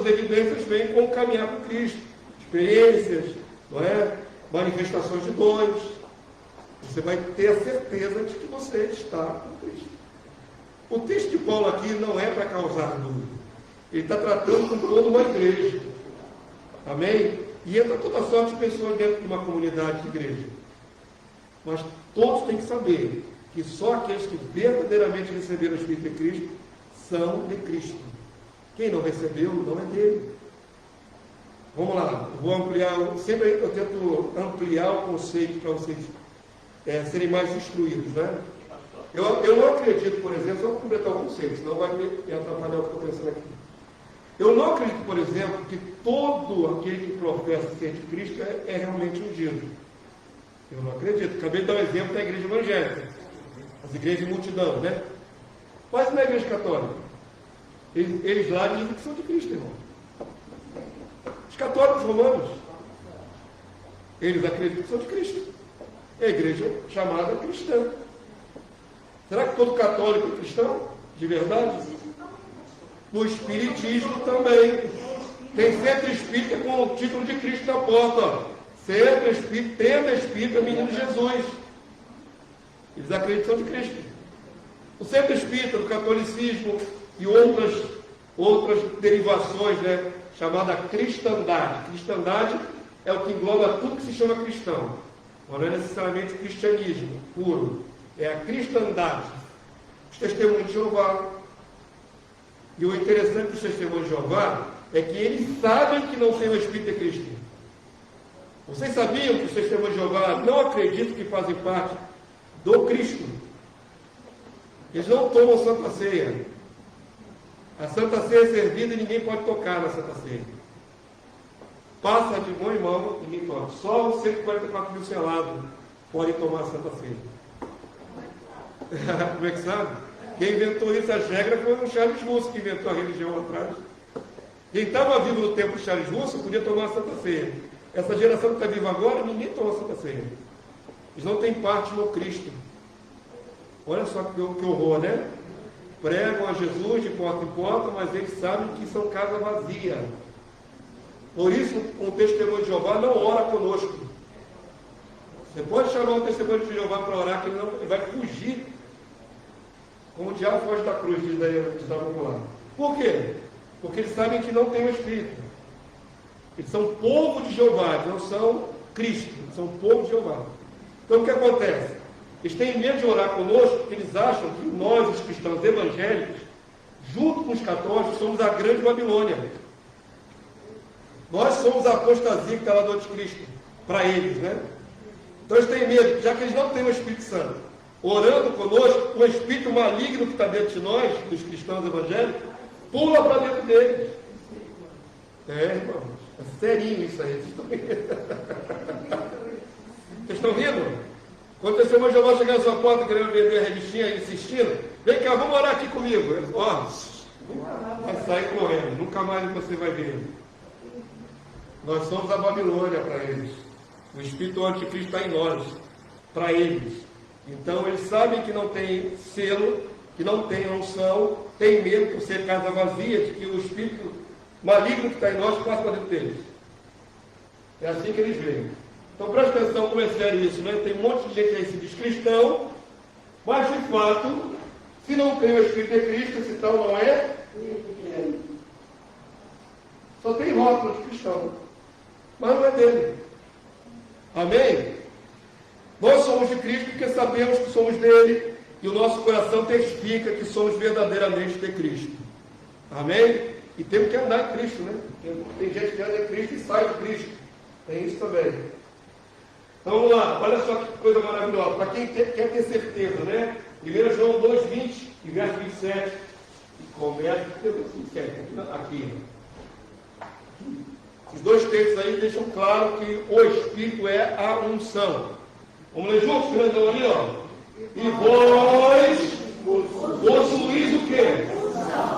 evidências vêm com o caminhar com Cristo. Experiências, não é? Manifestações de dons. Você vai ter a certeza de que você está com Cristo. O texto de Paulo aqui não é para causar dúvida. Ele está tratando com toda uma igreja. Amém? E entra toda sorte de pessoas dentro de uma comunidade de igreja. Mas todos têm que saber que só aqueles que verdadeiramente receberam o Espírito de Cristo são de Cristo. Quem não recebeu, não é dele. Vamos lá, eu vou ampliar, sempre eu tento ampliar o conceito para vocês serem mais instruídos, né? Eu não acredito, por exemplo, só vou completar o conceito, senão vai me atrapalhar o que eu estou pensando aqui. Eu não acredito, por exemplo, que todo aquele que professa ser de Cristo é realmente ungido. Eu não acredito. Acabei de dar um exemplo da igreja evangélica, as igrejas de multidão, né? Mas na igreja católica, eles lá dizem que são de Cristo, irmão. Os católicos romanos, eles acreditam que são de Cristo. É a igreja chamada cristã. Será que todo católico é cristão? De verdade? No espiritismo também. Tem centro espírita com o título de Cristo na porta. Ó. Centro espírita, tenda espírita, menino Jesus. Eles acreditam de Cristo. O centro espírita do catolicismo e outras derivações, né? Chamada cristandade. Cristandade é o que engloba tudo que se chama cristão. Não é necessariamente o cristianismo puro. É a cristandade. Os testemunhos de Jeová. E o interessante dos testemunhos de Jeová é que eles sabem que não tem o Espírito de Cristo. Vocês sabiam que os testemunhos de Jeová não acreditam que fazem parte do Cristo? Eles não tomam Santa Ceia. A Santa Ceia é servida e ninguém pode tocar na Santa Ceia. Passa de mão em mão, ninguém toca. Só os 144 mil selados podem tomar a Santa Ceia. Como é que sabe? Quem inventou isso, as regras, foi o Charles Russell que inventou a religião lá atrás. Quem estava vivo no tempo de Charles Russell podia tomar a Santa Ceia. Essa geração que está viva agora, ninguém toma a Santa Ceia. Eles não têm parte no Cristo. Olha só que horror, né? Pregam a Jesus de porta em porta, mas eles sabem que são casa vazia. Por isso, o testemunho de Jeová não ora conosco. Você pode chamar o testemunho de Jeová para orar, que ele vai fugir. Como o diabo foge da cruz, diz da popular. Por quê? Porque eles sabem que não tem o Espírito. Eles são povo de Jeová, eles não são Cristo, eles são povo de Jeová. Então o que acontece? Eles têm medo de orar conosco, porque eles acham que nós, os cristãos evangélicos, junto com os católicos, somos a grande Babilônia. Nós somos a apostasia que está lá do anticristo, para eles, né? Então eles têm medo, já que eles não têm o Espírito Santo, orando conosco, o espírito maligno que está dentro de nós, dos cristãos evangélicos, pula para dentro deles. Irmãos, é serinho isso aí. Vocês estão rindo? Quando o testemunho de Jeová chegar na sua porta querendo vender a revistinha, insistindo, vem cá, vamos orar aqui comigo. Ele, vai sair correndo, nunca mais você vai ver. Nós somos a Babilônia para eles. O espírito anticristo está em nós, para eles. Então eles sabem que não tem selo, que não tem unção, tem medo por ser casa vazia, de que o espírito maligno que está em nós passe para dentro deles. É assim que eles veem. Então presta atenção como é sério isso, né? Tem um monte de gente aí que se diz cristão, mas de fato, se não tem o Espírito de Cristo, esse tal não é. Só tem rótulo de cristão, mas não é dele. Amém? Nós somos de Cristo porque sabemos que somos dele e o nosso coração testifica que somos verdadeiramente de Cristo. Amém? E temos que andar em Cristo, né? Tem gente que anda em Cristo e sai de Cristo. Tem isso também. Então vamos lá, olha só que coisa maravilhosa. Para quem quer ter certeza, né? 1 João 2,20 e verso 27. E começa aqui. Os dois textos aí deixam claro que o Espírito é a unção. Vamos ler juntos, grandão ali, ó. E vós possuís o quê?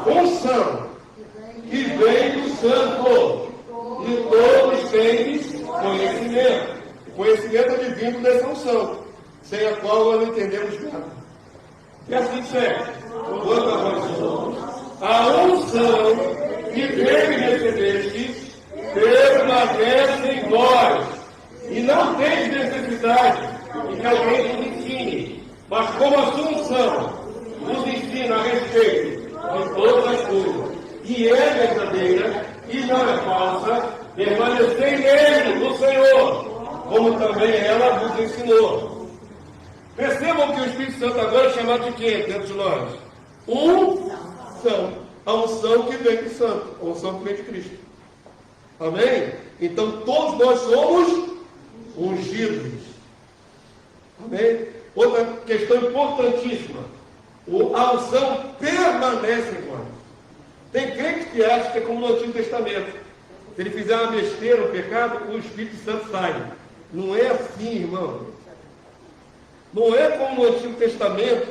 Unção. Que vem do Santo. e todos tendes conhecimento. O conhecimento advindo dessa unção, sem a qual nós não entendemos nada. Verso 27. Quanto a vós, a unção que dele recebestes permanece em vós, e não tendes necessidade de que alguém vos ensine, mas como a sua unção nos ensina a respeito de todas as coisas, e é verdadeira e não é falsa, permanecei nele, no Senhor, como também ela vos ensinou. Percebam que o Espírito Santo agora é chamado de quê dentro de nós? Unção. A unção que vem do Santo, a unção que vem de Cristo. Amém? Então todos nós somos ungidos. Amém? Outra questão importantíssima. A unção permanece em nós. Tem crente que acha que é como no Antigo Testamento. Se ele fizer uma besteira, um pecado, o Espírito Santo sai. Não é assim, irmão. Não é como no Antigo Testamento,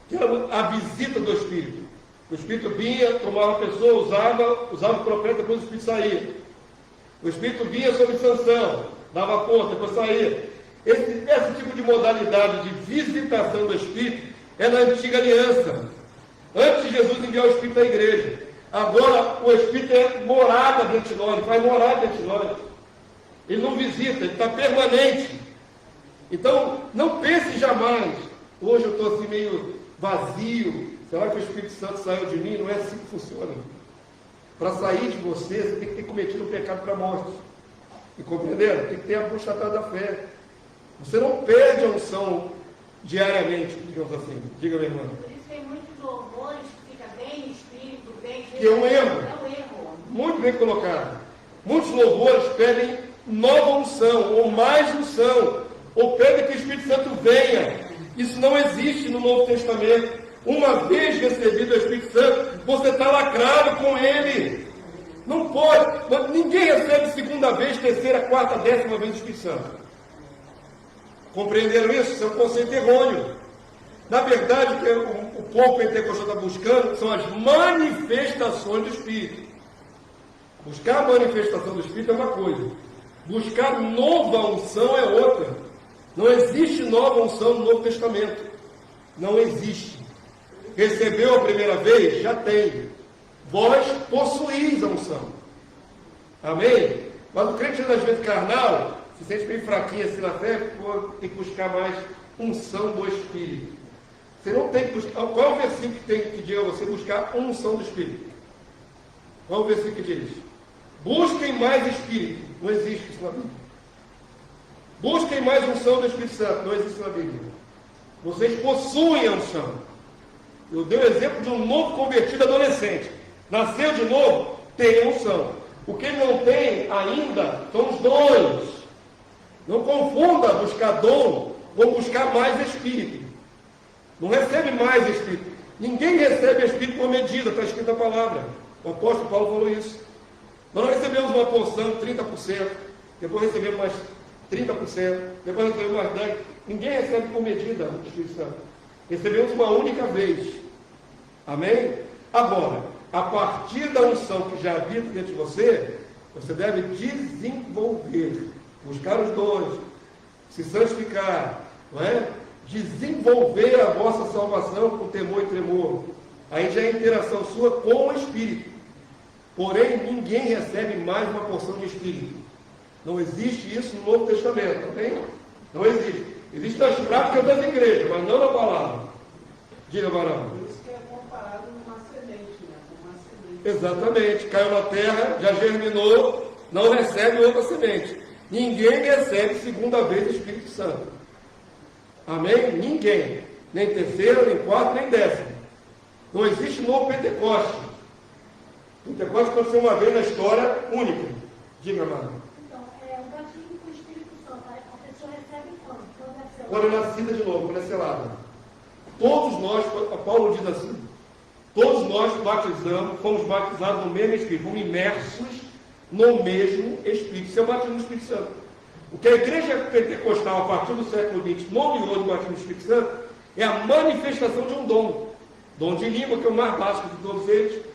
que era a visita do Espírito. O Espírito vinha, tomava a pessoa, usava o profeta, depois o Espírito saía. O Espírito vinha sobre Sansão, dava conta, depois saía. Esse tipo de modalidade de visitação do Espírito é na antiga aliança. Antes de Jesus enviar o Espírito à igreja. Agora o Espírito é morada dentro de nós, ele vai morar dentro de nós. Ele não visita, ele está permanente. Então, não pense jamais, hoje eu estou assim meio vazio, será que o Espírito Santo saiu de mim? Não é assim que funciona. Para sair de você, você tem que ter cometido um pecado para a morte. E compreenderam? Tem que ter a apostatada da fé. Você não perde a unção diariamente, digamos assim. Diga, minha irmã. Por isso tem muitos louvores que fica bem no espírito, bem... Que é um erro. É um erro. Muito bem colocado. Muitos louvores pedem nova unção, ou mais unção, ou pedem que o Espírito Santo venha. Isso não existe no Novo Testamento. Uma vez recebido o Espírito Santo, você está lacrado com ele. Não pode. Ninguém recebe segunda vez, terceira, quarta, 10ª vez o Espírito Santo. Compreenderam isso? Isso é um conceito errôneo. Na verdade, o que o povo pentecostal está buscando são as manifestações do Espírito. Buscar a manifestação do Espírito é uma coisa. Buscar nova unção é outra. Não existe nova unção no Novo Testamento. Não existe. Recebeu a primeira vez? Já tem. Vós possuís a unção. Amém? Mas o crente, às vezes, carnal, se sente bem fraquinho assim na fé, tem que buscar mais unção do Espírito. Você não tem que buscar. Qual é o versículo que tem que dizer a você buscar unção do Espírito? Qual é o versículo que diz? Busquem mais Espírito. Não existe isso na Bíblia. Busquem mais unção do Espírito Santo. Não existe na Bíblia. Vocês possuem a unção. Eu dei o exemplo de um novo convertido adolescente. Nasceu de novo, tem a unção. O que ele não tem ainda são os dons. Não confunda buscar dom com buscar mais Espírito. Não recebe mais Espírito. Ninguém recebe Espírito por medida, está escrito a palavra. O apóstolo Paulo falou isso. Nós não recebemos uma porção de 30%, depois recebemos mais 30%, depois recebemos mais 10%. Ninguém recebe por medida o Espírito Santo. Recebemos uma única vez. Amém? Agora, a partir da unção que já habita dentro de você, você deve desenvolver, buscar os dons, se santificar, não é? Desenvolver a vossa salvação com temor e tremor. Aí já é interação sua com o Espírito. Porém, ninguém recebe mais uma porção de Espírito. Não existe isso no Novo Testamento, ok? Não existe. Existem as práticas das igrejas, mas não na palavra. Diga, Barão. Por isso que é comparado numa semente, né? Com uma semente. Exatamente. Caiu na terra, já germinou, não recebe outra semente. Ninguém recebe segunda vez o Espírito Santo. Amém? Ninguém. Nem terceira, nem quarta, nem 10ª. Não existe novo Pentecoste. Pentecoste aconteceu uma vez na história única. Diga, Mara. Então, o batismo com o Espírito Santo, a pessoa recebe quando? Quando é nascida de novo, quando é selada. Todos nós, Paulo diz assim, todos nós fomos batizados no mesmo Espírito, fomos imersos no mesmo Espírito. Isso é o batismo do Espírito Santo. O que a igreja pentecostal, a partir do século XX, nomeou de batismo do Espírito Santo, é a manifestação de um dom. Dom de língua, que é o mais básico de todos eles.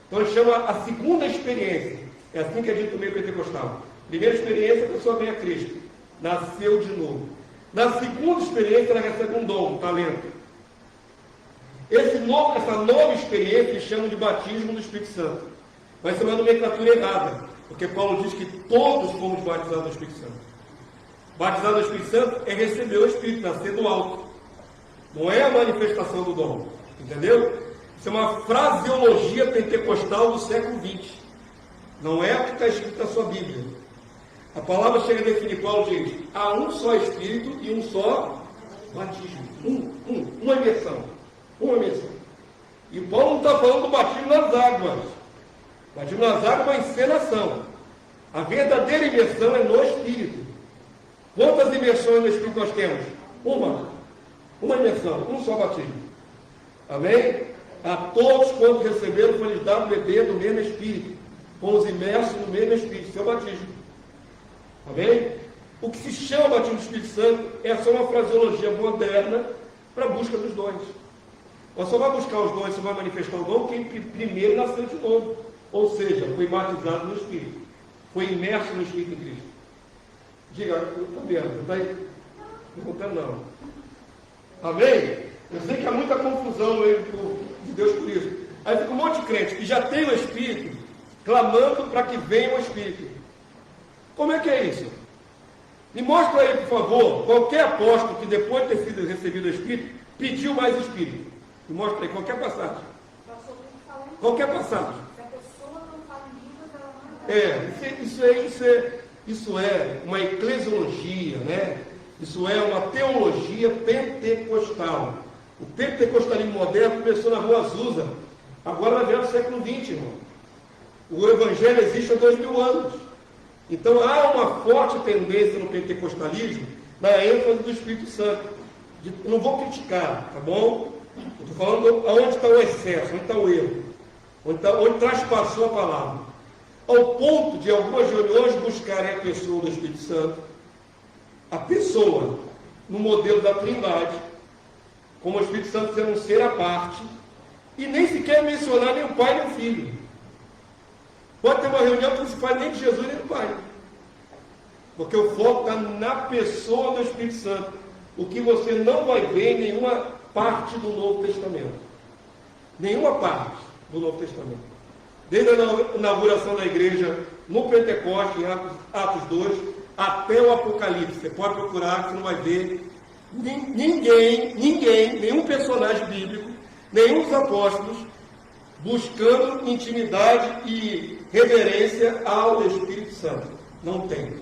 Então ele chama a segunda experiência. É assim que é dito no meio pentecostal. Primeira experiência, a pessoa vem a Cristo. Nasceu de novo. Na segunda experiência, ela recebe um dom, um talento. Essa nova experiência eles chamam de batismo do Espírito Santo. Vai ser uma nomenclatura errada, porque Paulo diz que todos fomos batizados no Espírito Santo. Batizado no Espírito Santo é receber o Espírito, nascer do alto. Não é a manifestação do dom. Entendeu? Isso é uma fraseologia pentecostal do século XX. Não é o que está escrito na sua Bíblia. A palavra chega a definir, Paulo diz, há um só Espírito e um só batismo. Uma imersão. Uma imersão. E Paulo não está falando do batismo nas águas. O batismo nas águas é uma encenação. A verdadeira imersão é no Espírito. Quantas imersões no Espírito nós temos? Uma imersão, um só batismo. Amém? A todos quantos receberam foi-lhes dado beber do mesmo Espírito. Fomos imersos no mesmo Espírito. Isso é o batismo. Amém? O que se chama batismo do Espírito Santo é só uma fraseologia moderna para a busca dos dons. Você só vai buscar os dons, você vai manifestar o dom quem primeiro nasceu de novo. Ou seja, foi batizado no Espírito. Foi imerso no Espírito em Cristo. Diga, eu estou vendo, não está aí? Não estou contando, não. Amém? Eu sei que há muita confusão no meio de Deus por isso. Aí fica um monte de crente que já tem o Espírito, clamando para que venha o Espírito. Como é que é isso? Me mostra aí, por favor, qualquer apóstolo que depois de ter sido recebido o Espírito, pediu mais Espírito. Me mostra aí, qualquer passagem. Qualquer passagem. Se a pessoa não fala em línguas, ela não Isso é uma eclesiologia, né? Isso é uma teologia pentecostal. O pentecostalismo moderno começou na Rua Azusa, agora já é o século XX, irmão. O Evangelho existe há 2000 anos. Então há uma forte tendência no pentecostalismo na ênfase do Espírito Santo. Eu não vou criticar, tá bom? Eu estou falando aonde está o excesso, onde está o erro, onde traspassou a palavra. Ao ponto de algumas reuniões buscarem a pessoa do Espírito Santo, a pessoa no modelo da Trindade, como o Espírito Santo sendo um ser à parte, e nem sequer mencionar nem o Pai nem o Filho. Pode ter uma reunião que não se faz nem de Jesus nem do Pai, porque o foco está na pessoa do Espírito Santo, o que você não vai ver em nenhuma parte do Novo Testamento. Nenhuma parte do Novo Testamento. Desde a inauguração da igreja, no Pentecoste, em Atos 2, até o Apocalipse. Você pode procurar, você não vai ver ninguém, nenhum personagem bíblico, nenhum dos apóstolos, buscando intimidade e reverência ao Espírito Santo. Não tem.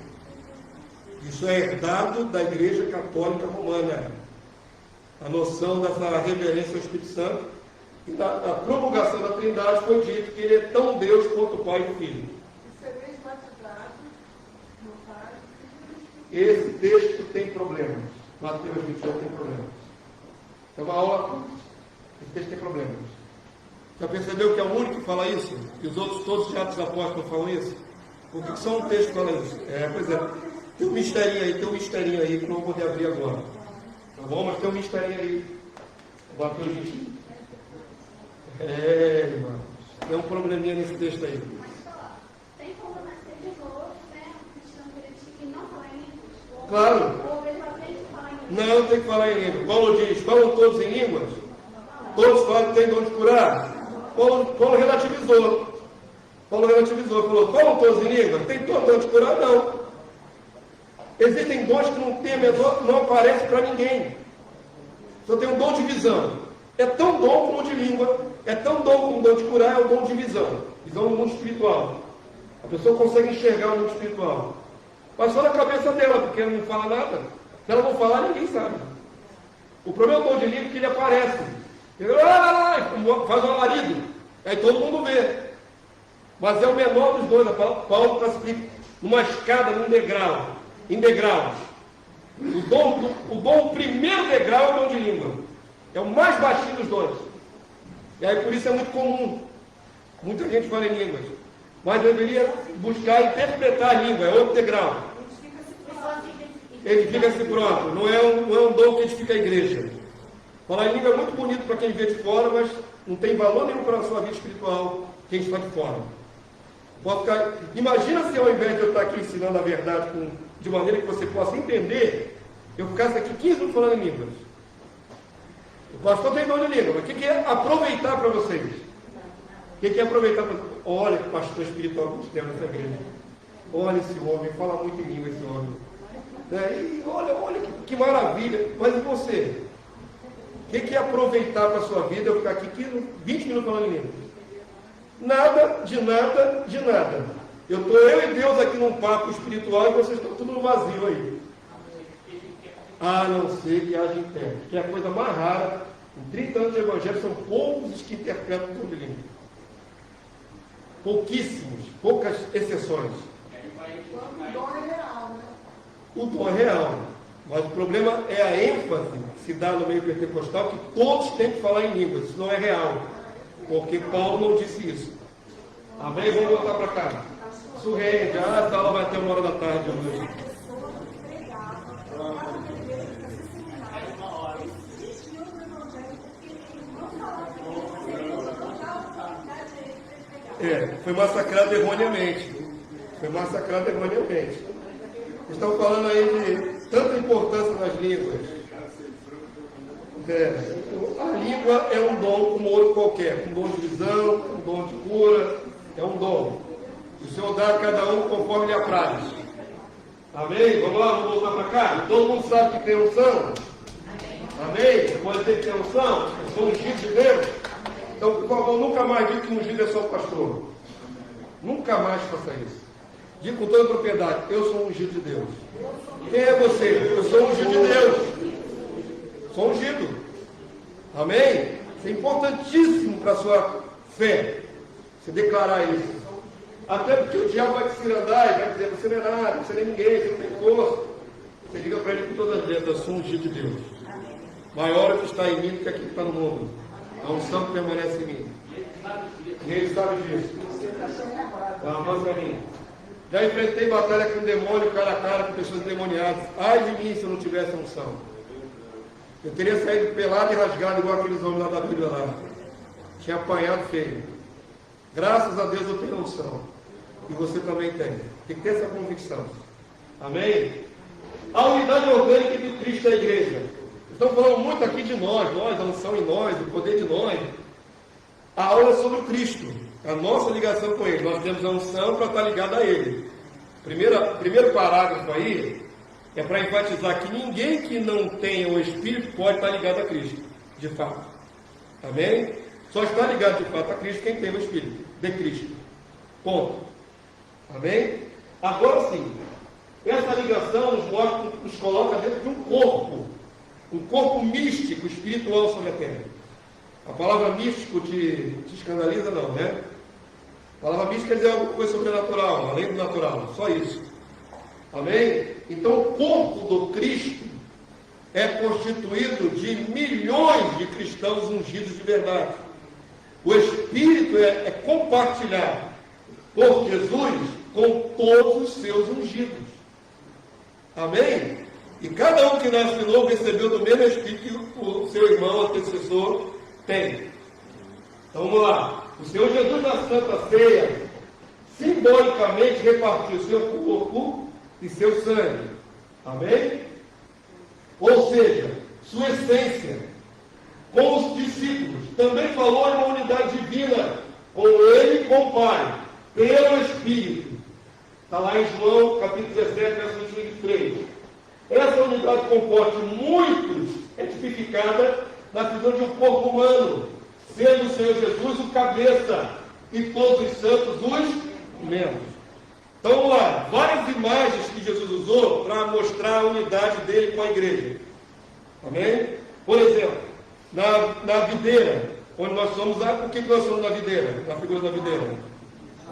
Isso é herdado da Igreja Católica Romana. A noção dessa reverência ao Espírito Santo. E na promulgação da Trindade foi dito que ele é tão Deus quanto o Pai e o Filho. Esse texto tem problemas. Mateus 28 tem problemas. É uma aula. Esse texto tem problemas. Já percebeu que é o único que fala isso? Que os outros, todos os Atos Apóstolos falam isso? Por que só um texto fala isso? Pois é. Tem um misterinho aí que não vou poder abrir agora. Tá bom? Mas tem um misterinho aí. Mateus 28. Irmãos. Tem um probleminha nesse texto aí. tem como nascer de novo, né? Um cristão que não fala em línguas. Claro. Ou mesmo tem que falar em línguas. Não tem que falar em línguas. Paulo diz, falam todos em línguas? Todos falam que tem dom de curar? Paulo relativizou. Falou, falam todos em línguas? Tem todo dom de curar? Não. Existem dons que não aparecem para ninguém. Só tem um dom de visão. É tão dom como o de língua, é tão dom como o dom de curar, é o dom de visão. Visão no mundo espiritual. A pessoa consegue enxergar o mundo espiritual. Mas só na cabeça dela, porque ela não fala nada. Se ela não falar, ninguém sabe. O problema do dom de língua é que ele aparece. Ele faz um alarido. Aí todo mundo vê. Mas é o menor dos dois. Paulo classifica numa escada, num degrau. Em degraus. O primeiro degrau é o dom de língua. É o mais baixinho dos dons. E aí por isso é muito comum. Muita gente fala em línguas. Mas deveria buscar interpretar a língua. É outro degrau. Edifica-se próprio. Não é um dom que edifica a igreja. Falar em língua é muito bonito para quem vê de fora, mas não tem valor nenhum para a sua vida espiritual quem está de fora. Imagina se ao invés de eu estar aqui ensinando a verdade de maneira que você possa entender, eu ficasse aqui 15 minutos falando em línguas. O pastor tem dom de língua, mas o que é aproveitar para vocês? O que é aproveitar para vocês? Olha que pastor espiritual que temos nessa igreja. Olha esse homem, fala muito em língua esse homem. E olha que maravilha. Mas e você? O que é aproveitar para a sua vida? Eu ficar aqui 20 minutos falando em língua. Nada, de nada, de nada. Eu e Deus aqui num papo espiritual e vocês estão tudo no vazio aí. A não ser que haja intérprete, que é a coisa mais rara. Em 30 anos de evangelho, são poucos os que interpretam tudo de língua. Pouquíssimos, poucas exceções. O dom é real, né? O dom é real. Mas o problema é a ênfase que se dá no meio pentecostal, que todos têm que falar em línguas. Isso não é real. Porque Paulo não disse isso. Amém? Vamos voltar para cá. Surreende. Essa aula vai ter 1h da tarde hoje. Foi massacrado erroneamente. Foi massacrado erroneamente. Estão falando aí de tanta importância nas línguas. A língua é um dom como outro qualquer. Um dom de visão, um dom de cura. É um dom. O Senhor dá a cada um conforme lhe apraz. Amém? Vamos lá, vamos voltar para cá? Todo mundo sabe que tem unção? Amém? Você pode ter que ter unção? Eu sou ungido de Deus. Então, por favor, nunca mais diga que ungido é só pastor. Nunca mais faça isso. Diga com toda propriedade, eu sou ungido de Deus. Quem é você? Eu sou ungido de Deus. Sou ungido. Amém? Isso é importantíssimo para a sua fé. Você declarar isso. Até porque o diabo vai te cirandar e vai dizer, você não é nada, você não é ninguém, você não tem força. Você diga para ele com todas as letras, eu sou ungido de Deus. Maior é o que está em mim do que aquilo que está no mundo. A unção que permanece em mim. E ele sabe disso. Avança a mim. Já enfrentei batalha com demônio, cara a cara, com pessoas endemoniadas. Ai de mim se eu não tivesse unção. Eu teria saído pelado e rasgado igual aqueles homens lá da Bíblia lá. Tinha apanhado feio. Graças a Deus eu tenho unção. E você também tem. Tem que ter essa convicção. Amém? A unidade orgânica de Cristo é a igreja. Estamos falando muito aqui de nós, a unção em nós, o poder de nós. A aula é sobre o Cristo, a nossa ligação com Ele. Nós temos a unção para estar ligado a Ele. Primeiro parágrafo aí é para enfatizar que ninguém que não tenha o Espírito pode estar ligado a Cristo, de fato. Amém? Só está ligado de fato a Cristo quem tem o Espírito, de Cristo. Ponto. Amém? Agora sim, essa ligação nos coloca dentro de um corpo místico, espiritual sobre a terra. A palavra místico te escandaliza, não, né? A palavra mística quer dizer alguma coisa sobrenatural, além do natural, só isso. Amém? Então, o corpo do Cristo é constituído de milhões de cristãos ungidos de verdade. O Espírito é compartilhar por Jesus com todos os seus ungidos. Amém? E cada um que nasce de novo recebeu do mesmo Espírito que o seu irmão, antecessor, tem. Então vamos lá. O Senhor Jesus na Santa Ceia, simbolicamente repartiu seu corpo e seu sangue. Amém? Ou seja, sua essência, com os discípulos, também falou em uma unidade divina, com ele e com o Pai, pelo Espírito. Está lá em João, capítulo 17, verso 23. Essa unidade comporta muitos, é tipificada na figura de um corpo humano, sendo o Senhor Jesus o cabeça e todos os santos os membros. Então vamos lá, várias imagens que Jesus usou para mostrar a unidade dele com a igreja. Amém? Por exemplo, na videira, onde nós somos, por que nós somos na videira? Na figura da videira.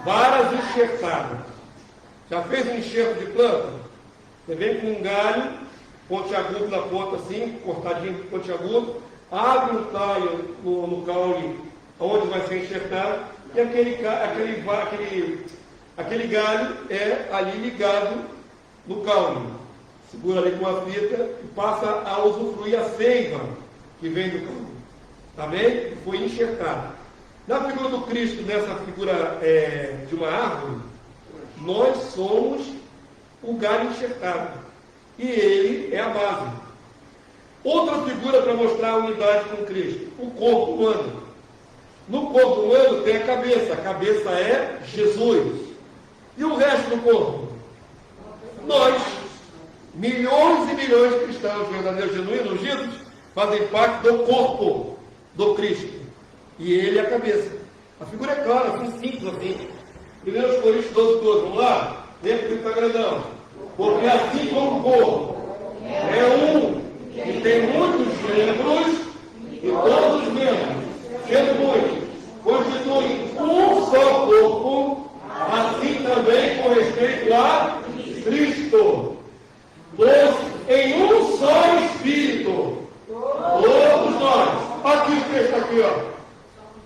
Varas enxertadas. Já fez um enxerto de planta? Você vem com um galho, pontiagudo na ponta assim, cortadinho pontiagudo, abre um talho no caule onde vai ser enxertado, e aquele galho é ali ligado no caule. Segura ali com a fita e passa a usufruir a seiva que vem do caule. Amém? Foi enxertado. Na figura do Cristo, nessa figura de uma árvore, nós somos o galho enxertado. E ele é a base. Outra figura para mostrar a unidade com Cristo, o corpo humano. No corpo humano tem a cabeça é Jesus. E o resto do corpo? Nós, milhões e milhões de cristãos verdadeiros, genuínos, ungidos, fazem parte do corpo do Cristo. E ele é a cabeça. A figura é clara, assim, simples assim. 1 Coríntios 12, vamos lá? Lembra que está grandão. Porque assim como o corpo é um, e tem muitos membros, e todos os membros, sendo muitos, constituem um só corpo, assim também com respeito a Cristo. Pois em um só Espírito, todos nós. Aqui o texto aqui, ó.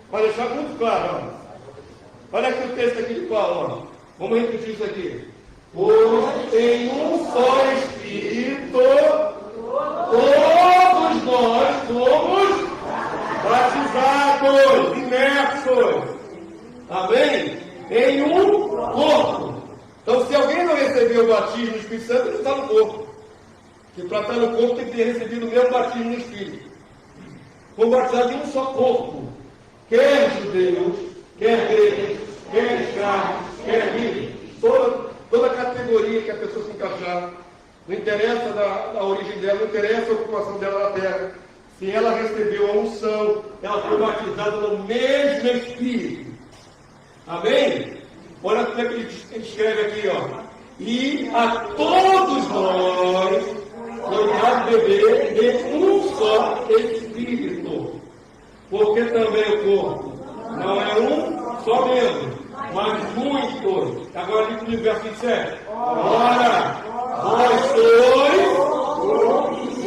Para deixar muito claro, ó. Olha aqui o texto aqui de Paulo, ó. Vamos repetir isso aqui. Pois em um só Espírito, todos nós somos batizados, imersos. Amém? Em um corpo. Então, se alguém não recebeu o batismo no Espírito Santo, ele está no corpo. Porque para estar no corpo tem que ter recebido o mesmo batismo no Espírito. Foi batizado em um só corpo. Quer judeus, quer gregos, quer escravos, quer livres. Toda categoria que a pessoa se encaixar. Não interessa da origem dela, não interessa a ocupação dela na terra. Se ela recebeu a unção, ela foi batizada no mesmo Espírito. Amém? Olha como é que ele escreve aqui, ó. E a todos nós foi dado beber de um só Espírito. Porque também o corpo não é um só membro, mas muitos. Agora diz no verso 27. Ora, vós sois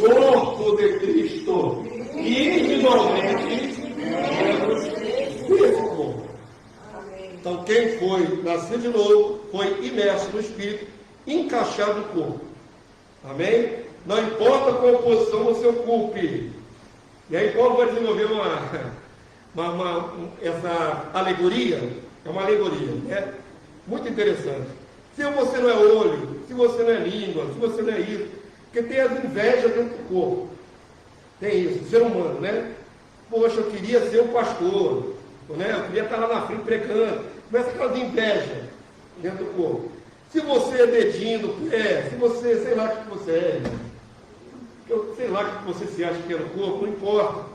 o corpo de Cristo, e individualmente membros desse corpo. Então, quem foi nascido de novo, foi imerso no Espírito, encaixado no corpo. Amém? Não importa qual posição você ocupe. E aí Paulo vai desenvolver essa alegoria, é uma alegoria, né? Muito interessante. Se você não é olho, se você não é língua, se você não é isso, porque tem as invejas dentro do corpo. Tem isso, ser humano, né? Poxa, eu queria ser um pastor, né? Eu queria estar lá na frente pregando. Começa aquelas invejas dentro do corpo. Se você é dedinho do pé, se você, sei lá o que você é, sei lá o que você se acha que é no corpo, não importa.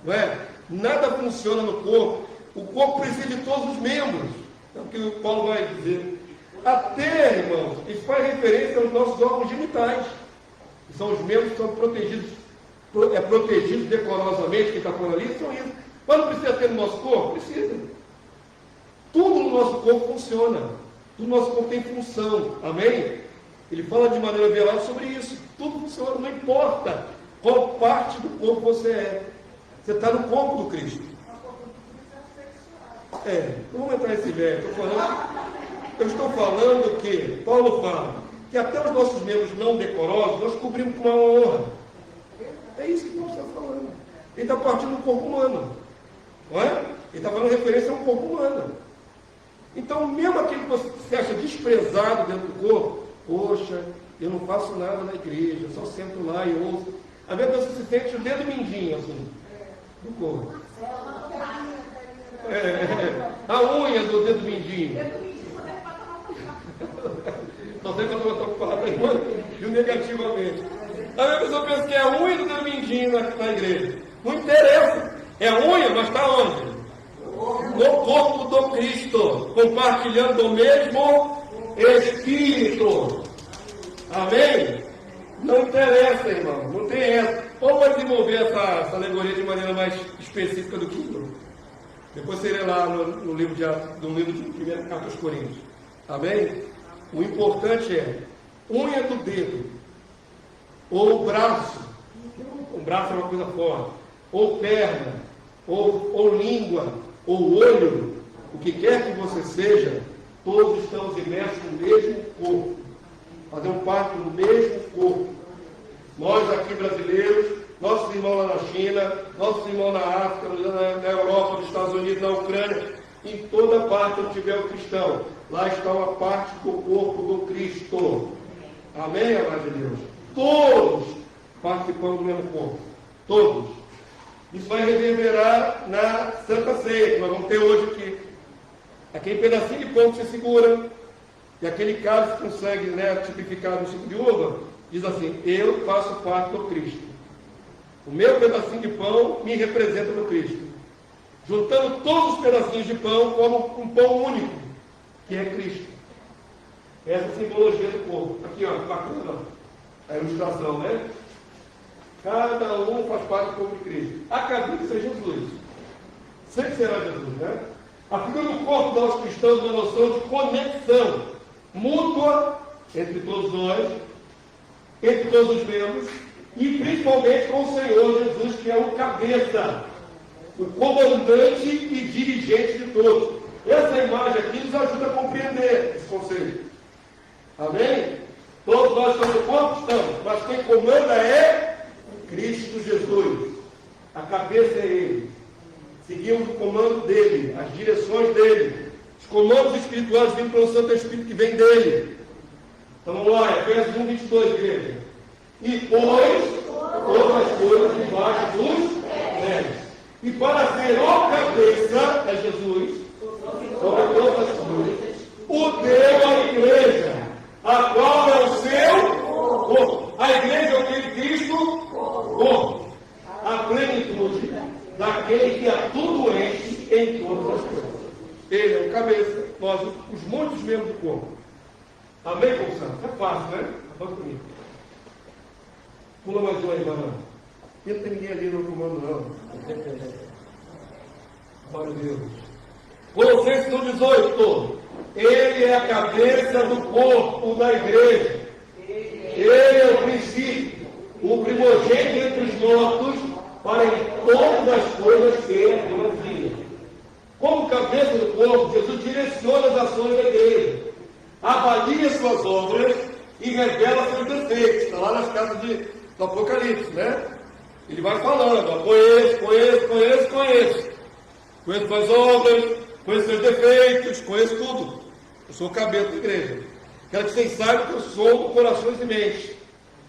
Não é? Nada funciona no corpo. O corpo precisa de todos os membros. É o que o Paulo vai dizer. Até, irmãos, isso faz referência aos nossos órgãos genitais. Que são os membros que são protegidos decorosamente, que está falando ali, são isso. Mas não precisa ter no nosso corpo? Precisa. Tudo no nosso corpo funciona. Tudo no nosso corpo tem função. Amém? Ele fala de maneira velada sobre isso. Tudo funciona, não importa qual parte do corpo você é. Você está no corpo do Cristo. Não vamos entrar nesse velho. Eu estou falando que Paulo fala que até os nossos membros não decorosos nós cobrimos com uma honra. É isso que Paulo está falando. Ele está partindo do corpo humano. Não é? Ele está falando referência a um corpo humano. Então, mesmo aquele que você se acha desprezado dentro do corpo, poxa, eu não faço nada na igreja, só sento lá e ouço. A minha pessoa se sente o dedo mindinho, assim, do corpo. A unha do dedo mindinho. Não sei se eu estou falando e o negativamente. A minha pessoa pensa que é a unha do dedo mindinho na igreja. Não interessa. É a unha, mas está onde? No corpo do Cristo, compartilhando o mesmo Espírito. Amém? Não interessa, irmão, não tem essa. Ou vai desenvolver essa alegoria de maneira mais específica do que outro. Depois você lê lá no livro de 1 Carta aos Coríntios. Amém? O importante é unha do dedo, ou braço. Um braço é uma coisa forte. Ou perna, ou língua, ou olho. O que quer que você seja, todos estamos imersos no mesmo corpo. Fazemos parte do mesmo corpo. Nós aqui brasileiros, nossos irmãos lá na China, nossos irmãos na África, na Europa, nos Estados Unidos, na Ucrânia, em toda parte onde tiver o cristão, lá está uma parte do corpo do Cristo. Amém, amados de Deus? Todos participando do mesmo corpo. Todos. Isso vai reverberar na Santa Ceia, que nós vamos ter hoje aqui. Aquele pedacinho de pão que você segura, e aquele cálice com sangue, né, tipificado no suco de uva, diz assim: eu faço parte do Cristo. O meu pedacinho de pão me representa no Cristo. Juntando todos os pedacinhos de pão, como um pão único, que é Cristo. Essa é a simbologia do corpo. Aqui, ó, bacana a ilustração, né? Cada um faz parte do corpo de Cristo. A cabeça é Jesus. Sempre será Jesus, né? A figura do corpo nós cristãos uma noção de conexão mútua entre todos nós, entre todos os membros, e principalmente com o Senhor Jesus, que é o cabeça, o comandante e dirigente de todos. Essa imagem aqui nos ajuda a compreender esse conceito. Amém? Todos nós estamos no corpo, estamos, mas quem comanda é Cristo Jesus. A cabeça é Ele. Seguimos o comando dele, as direções dele, os comandos espirituais vindo pelo Santo Espírito que vem dele. Então vamos lá, Efésios 1, 22, igreja. E pôs todas as coisas debaixo dos pés. E para ser o cabeça, é Jesus, sobre todas as coisas, o deu à igreja, a qual é o seu corpo. A igreja é o que de Cristo? Corpo. A plenitude daquele que a tudo enche em todas as coisas. Ele é o cabeça, nós os muitos membros do corpo. Amém, povo santo? É fácil, né? Vamos comigo. Pula mais um aí, Barão. Não tem ninguém ali no comando, não. Glória a Deus. Colossenses 1,18. Ele é a cabeça do corpo da igreja. Ele é o princípio, o primogênito entre os mortos, para em todas as coisas ser glorificado. Como cabeça do corpo, Jesus direciona as ações da igreja, avalia suas obras e revela seus defeitos. Está lá nas cartas do Apocalipse, né? Ele vai falando: ó, conheço suas obras, conheço seus defeitos, conheço tudo. Eu sou o cabeça da igreja. Quero que vocês saibam que eu sou corações e mentes.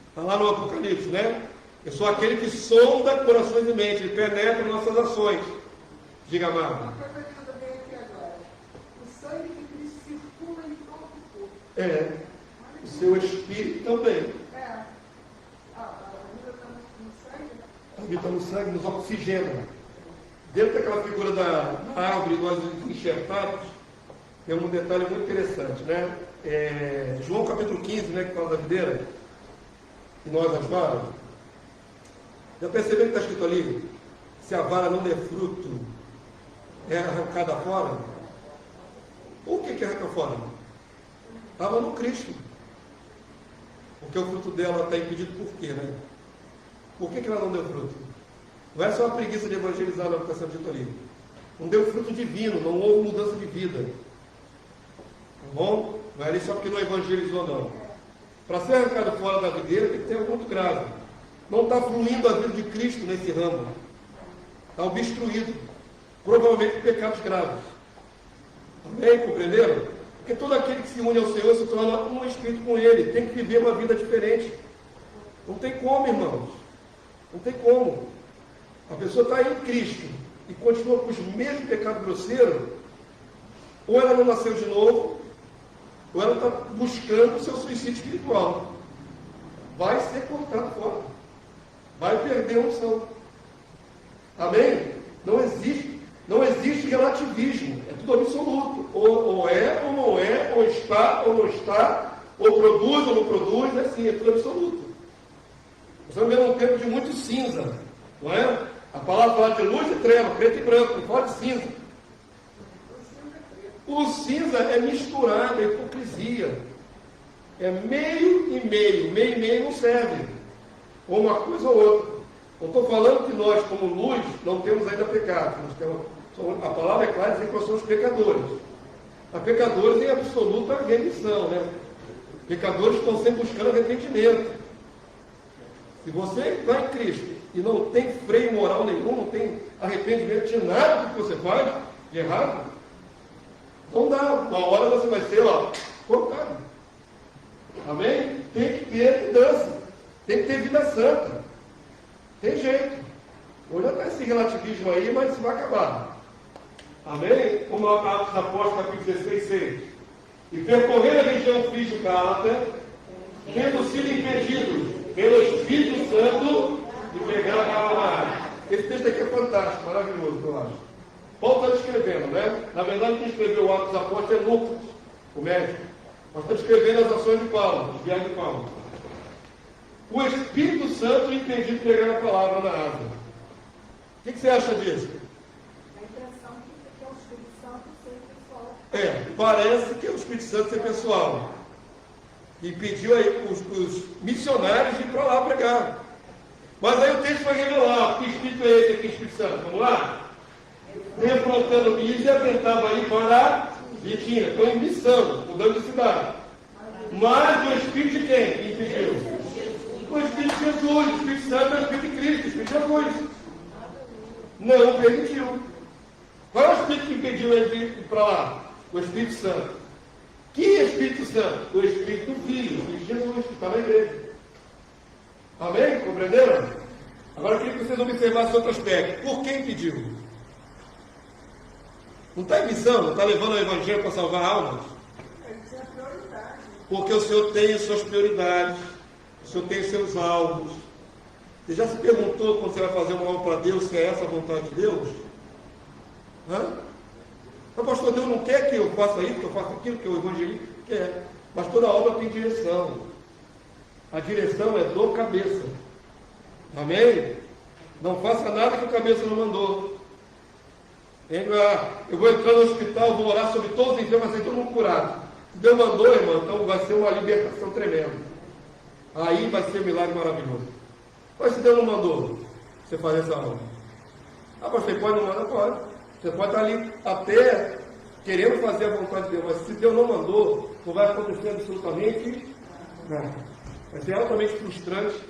Está lá no Apocalipse, né? Eu sou aquele que sonda corações e mentes, ele penetra nossas ações. Diga, amado. Uma coisa que eu também aqui agora. O sangue de Cristo circula em todo o corpo. É. O seu espírito também. É. A vida está no sangue. A vida está no sangue, nos oxigena. Dentro daquela figura da árvore, nós enxertados, tem um detalhe muito interessante, né? João capítulo 15, né, que fala da videira, e nós as varas. Já percebeu que está escrito ali? Se a vara não der fruto, é arrancada fora? Por que é arrancada fora? Estava no Cristo. Porque o fruto dela está impedido por quê, né? Por que ela não deu fruto? Não é só uma preguiça de evangelizar na educação dito ali. Não deu fruto divino, não houve mudança de vida. Tá bom? Não é ali só porque não evangelizou, não. Para ser arrancado fora da videira tem que ter algo muito grave. Não está fluindo a vida de Cristo nesse ramo. Está obstruído. Provavelmente por pecados graves. Amém? Compreenderam? Porque todo aquele que se une ao Senhor se torna um espírito com Ele. Tem que viver uma vida diferente. Não tem como, irmãos. Não tem como. A pessoa está em Cristo e continua com os mesmos pecados grosseiros, ou ela não nasceu de novo, ou ela está buscando o seu suicídio espiritual. Vai ser cortado fora. Vai perder a unção. Amém? Não existe relativismo. É tudo absoluto. Ou é, ou não é, ou está, ou não está, ou produz, ou não produz, é assim, é tudo absoluto. Nós estamos vivendo um tempo de muito cinza, não é? A palavra fala de luz e treva, preto e branco, não fala de cinza. O cinza é misturado, é hipocrisia. É meio e meio. Meio e meio não serve. Ou uma coisa ou outra. Não estou falando que nós, como luz, não temos ainda pecado. A palavra é clara dizer que nós somos pecadores. Mas pecadores em absoluta remissão, né? Pecadores estão sempre buscando arrependimento. Se você está em Cristo e não tem freio moral nenhum, não tem arrependimento de nada do que você faz de errado, não dá. Uma hora você vai ser, cortado. Amém? Tem que ter mudança. Tem que ter vida santa. Tem jeito. Hoje está esse relativismo aí, mas isso vai acabar. Amém? Como Atos dos Apóstolos, capítulo 16, 6. E percorrer a região frígia Gálata, tendo sido impedidos pelo Espírito Santo de pregar a palavra na área. Esse texto aqui é fantástico, maravilhoso, eu acho. Paulo está descrevendo, né? Na verdade, quem escreveu o Atos dos Apóstolos é Lucas, o médico. Mas está descrevendo as ações de Paulo, as viagens de Paulo. O Espírito Santo impediu de pregar a palavra na Ásia. O que você acha disso? A impressão que é o Espírito Santo ser pessoal. Parece que é o Espírito Santo ser pessoal. E pediu aí os missionários de ir para lá pregar. Mas aí o texto vai revelar que Espírito é esse aqui, Espírito Santo. Vamos lá? Defrontando Mísia, tentava ir para Bitínia. Estão em missão, mudando de cidade. Mas o Espírito de quem que impediu? O Espírito de Jesus. O Espírito Santo é o Espírito de Cristo, o Espírito de Jesus. Não permitiu. Qual é o Espírito que impediu ele de ir para lá? O Espírito Santo. Que Espírito Santo? O Espírito do Filho, o Espírito de Jesus, que está na igreja. Amém? Compreenderam? Agora eu queria que vocês observassem outro aspecto. Por que impediu? Não está em missão, não está levando o Evangelho para salvar almas? Ele tinha prioridade. Porque o Senhor tem as suas prioridades, o Senhor tem os seus alvos. Você já se perguntou quando você vai fazer uma obra para Deus, se é essa a vontade de Deus? Mas pastor, Deus não quer que eu faça isso, que eu faça aquilo, que eu evangelize? Quer. Mas toda obra tem direção. A direção é do cabeça. Amém? Não faça nada que o cabeça não mandou. Eu vou entrar no hospital, vou orar sobre todos os enfermos, vai ser todo mundo curado. Se Deus mandou, irmão, então vai ser uma libertação tremenda. Aí vai ser um milagre maravilhoso. Mas se Deus não mandou você fazer essa obra, você pode não mandar, pode. Você pode estar ali até querendo fazer a vontade de Deus, mas se Deus não mandou, não vai acontecer absolutamente nada. Vai ser altamente frustrante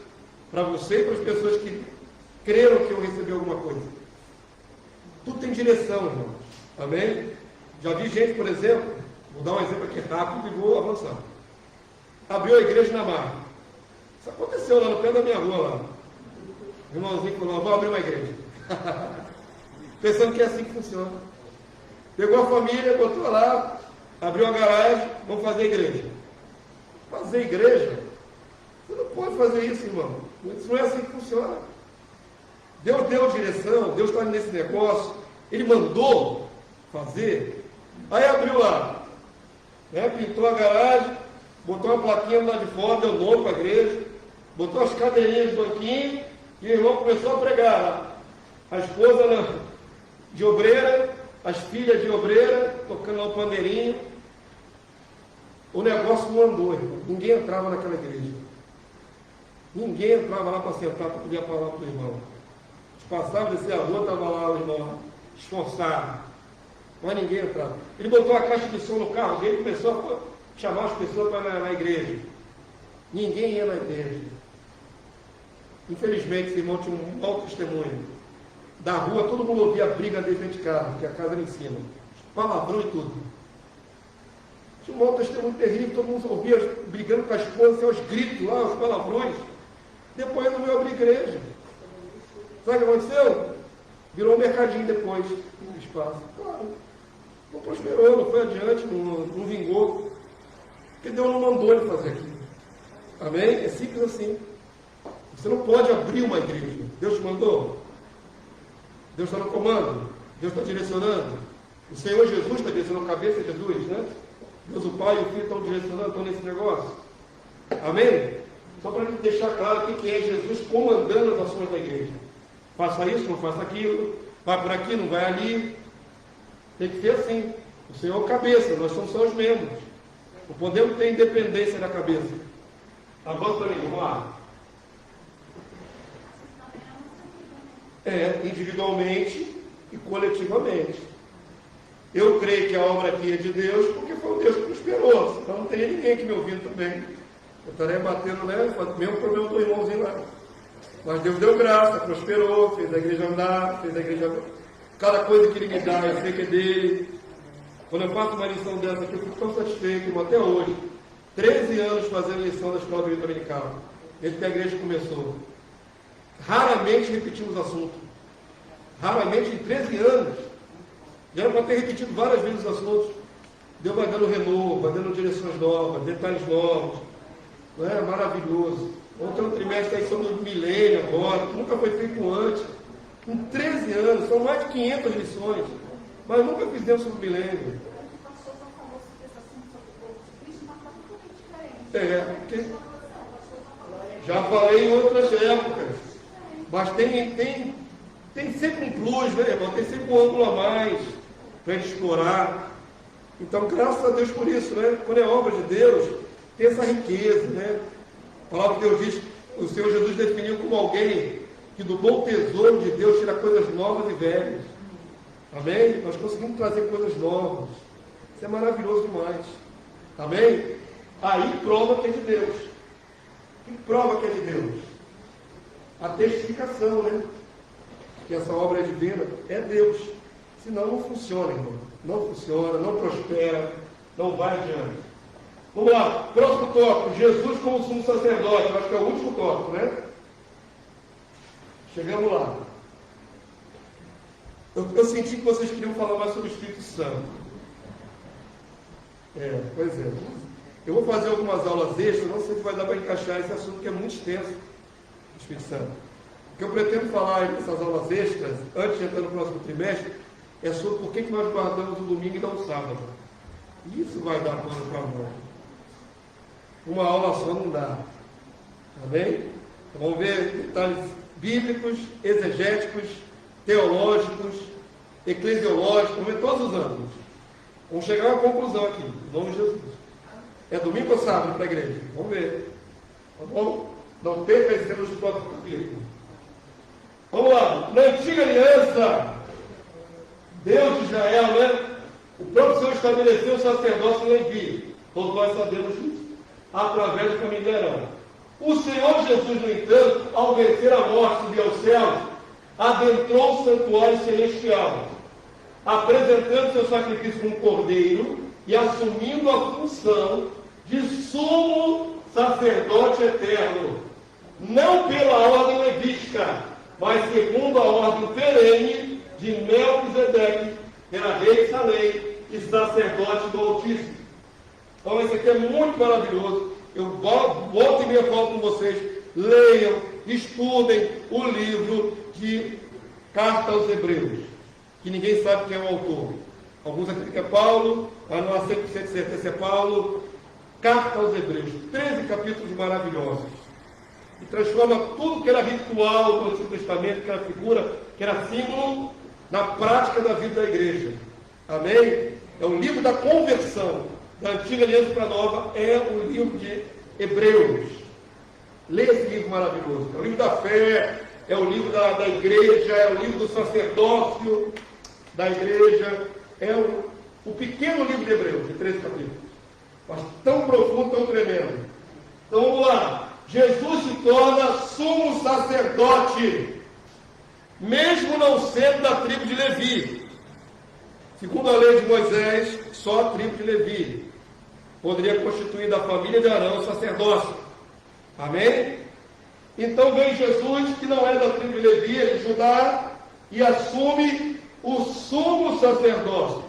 para você e para as pessoas que creram que eu recebi alguma coisa. Tudo tem direção, irmão. Amém? Já vi gente, por exemplo, vou dar um exemplo aqui rápido e vou avançar. Abriu a igreja na Marra. Isso aconteceu lá no pé da minha rua lá. O irmãozinho falou, vou abrir uma igreja. Pensando que é assim que funciona. Pegou a família, botou lá, abriu a garagem, vamos fazer igreja. Fazer igreja? Você não pode fazer isso, irmão. Isso não é assim que funciona. Deus deu direção, Deus está nesse negócio, Ele mandou fazer. Aí abriu lá, pintou a garagem, botou uma plaquinha lá de fora, deu nome para a igreja, botou as cadeirinhas de banquinho, e o irmão começou a pregar lá. A esposa de obreira, as filhas de obreira, tocando lá o pandeirinho. O negócio não andou, irmão. Ninguém entrava naquela igreja. Ninguém entrava lá para sentar, para poder falar para o irmão. Passava, descia a rua, estava lá o irmão, esforçado. Mas ninguém entrava. Ele botou a caixa de som no carro dele e começou a chamar as pessoas para ir na igreja. Ninguém ia na igreja. Infelizmente, esse irmão tinha um mau testemunho. Da rua, todo mundo ouvia a briga dele dentro de casa, porque a casa era em cima. Palavrão e tudo. Tinha um mau testemunho terrível, todo mundo ouvia brigando com a esposa, os gritos lá, os palavrões. Depois não veio abrir igreja. Sabe o que aconteceu? Virou um mercadinho depois, no espaço. Claro, não prosperou, não foi adiante, não vingou. Porque Deus não mandou ele fazer aquilo. Amém? É simples assim. Você não pode abrir uma igreja. Deus te mandou. Deus está no comando. Deus está direcionando. O Senhor Jesus está direcionando a cabeça de Jesus, né? Deus, o Pai e o Filho estão direcionando, estão nesse negócio. Amém? Só para deixar claro que é Jesus comandando as ações da igreja. Faça isso, não faça aquilo. Vai por aqui, não vai ali. Tem que ser assim. O Senhor é o cabeça, nós somos só os membros. Não podemos ter independência da cabeça. Avança para mim, vamos lá. Individualmente e coletivamente. Eu creio que a obra aqui é de Deus, porque foi o Deus que prosperou. Senão não teria ninguém aqui me ouvindo também. Eu estaria batendo, mesmo problema do irmãozinho lá. Mas Deus deu graça, prosperou, fez a igreja andar, fez a igreja... Cada coisa que Ele me dá, eu sei que é dele. Quando eu faço uma lição dessa aqui, eu fico tão satisfeito, como até hoje. 13 anos fazendo lição da escola bíblica dominical, desde que a igreja começou. Raramente repetimos assunto. Raramente, em 13 anos, já era para ter repetido várias vezes os assuntos. Deus vai dando renovo, vai dando direções novas, detalhes novos. Não é? Maravilhoso. Vamos ter um trimestre aí sobre o milênio agora, que nunca foi feito antes. Em 13 anos, são mais de 500 lições, mas nunca fizemos sobre o milênio. Porque já falei em outras épocas, mas tem sempre um plus, né, irmão? Tem sempre um ângulo a mais para a gente explorar. Então, graças a Deus por isso, né? Quando é obra de Deus, tem essa riqueza, né? A palavra de Deus diz, o Senhor Jesus definiu como alguém que do bom tesouro de Deus tira coisas novas e velhas. Amém? Nós conseguimos trazer coisas novas. Isso é maravilhoso demais. Amém? Aí prova que é de Deus. Que prova que é de Deus? A testificação, né? Que essa obra é divina, é Deus. Senão não funciona, irmão. Não funciona, não prospera, não vai adiante. Vamos lá, próximo tópico, Jesus como sumo sacerdote. Eu acho que é o último tópico, né? Chegamos lá. Eu senti que vocês queriam falar mais sobre o Espírito Santo. Pois é. Eu vou fazer algumas aulas extras, não sei se vai dar para encaixar esse assunto que é muito extenso, o Espírito Santo. O que eu pretendo falar nessas aulas extras, antes de entrar no próximo trimestre, é sobre por que nós guardamos o domingo e não o sábado. Isso vai dar pano para nós. Uma aula só não dá. Amém? Então, vamos ver detalhes bíblicos, exegéticos, teológicos, eclesiológicos, vamos ver todos os âmbitos. Vamos chegar a uma conclusão aqui, em nome de Jesus. É domingo ou sábado para a igreja? Vamos ver. Tá bom? Não perca esse tema do próximo capítulo. Vamos lá. Na antiga aliança, Deus de Israel, né? O próprio Senhor estabeleceu o sacerdócio Levi. Todos nós sabemos disso. Através do caminho de Arão. O Senhor Jesus, no entanto, ao vencer a morte e subir aos céus, adentrou o santuário celestial, apresentando seu sacrifício como cordeiro e assumindo a função de sumo sacerdote eterno, não pela ordem levítica, mas segundo a ordem perene de Melquisedeque, que era rei de Salém e sacerdote do Altíssimo. Então, isso aqui é muito maravilhoso. Eu volto e meia falo com vocês. Leiam, estudem o livro de Carta aos Hebreus, que ninguém sabe quem é o autor. Alguns acreditam que é Paulo, mas não há 100% de certeza se é Paulo. Carta aos Hebreus, 13 capítulos maravilhosos. E transforma tudo que era ritual do Antigo Testamento, que era figura, que era símbolo, na prática da vida da igreja. Amém? É o livro da conversão, da antiga aliança para a nova, é o livro de Hebreus. Leia esse livro maravilhoso. É o livro da fé, é o livro da igreja, é o livro do sacerdócio da igreja, é o pequeno livro de Hebreus, de 13 capítulos. Mas tão profundo, tão tremendo. Então vamos lá. Jesus se torna sumo sacerdote, mesmo não sendo da tribo de Levi. Segundo a lei de Moisés, só a tribo de Levi poderia constituir da família de Arão o sacerdócio. Amém? Então vem Jesus, que não é da tribo de Levi, é de Judá, e assume o sumo sacerdócio.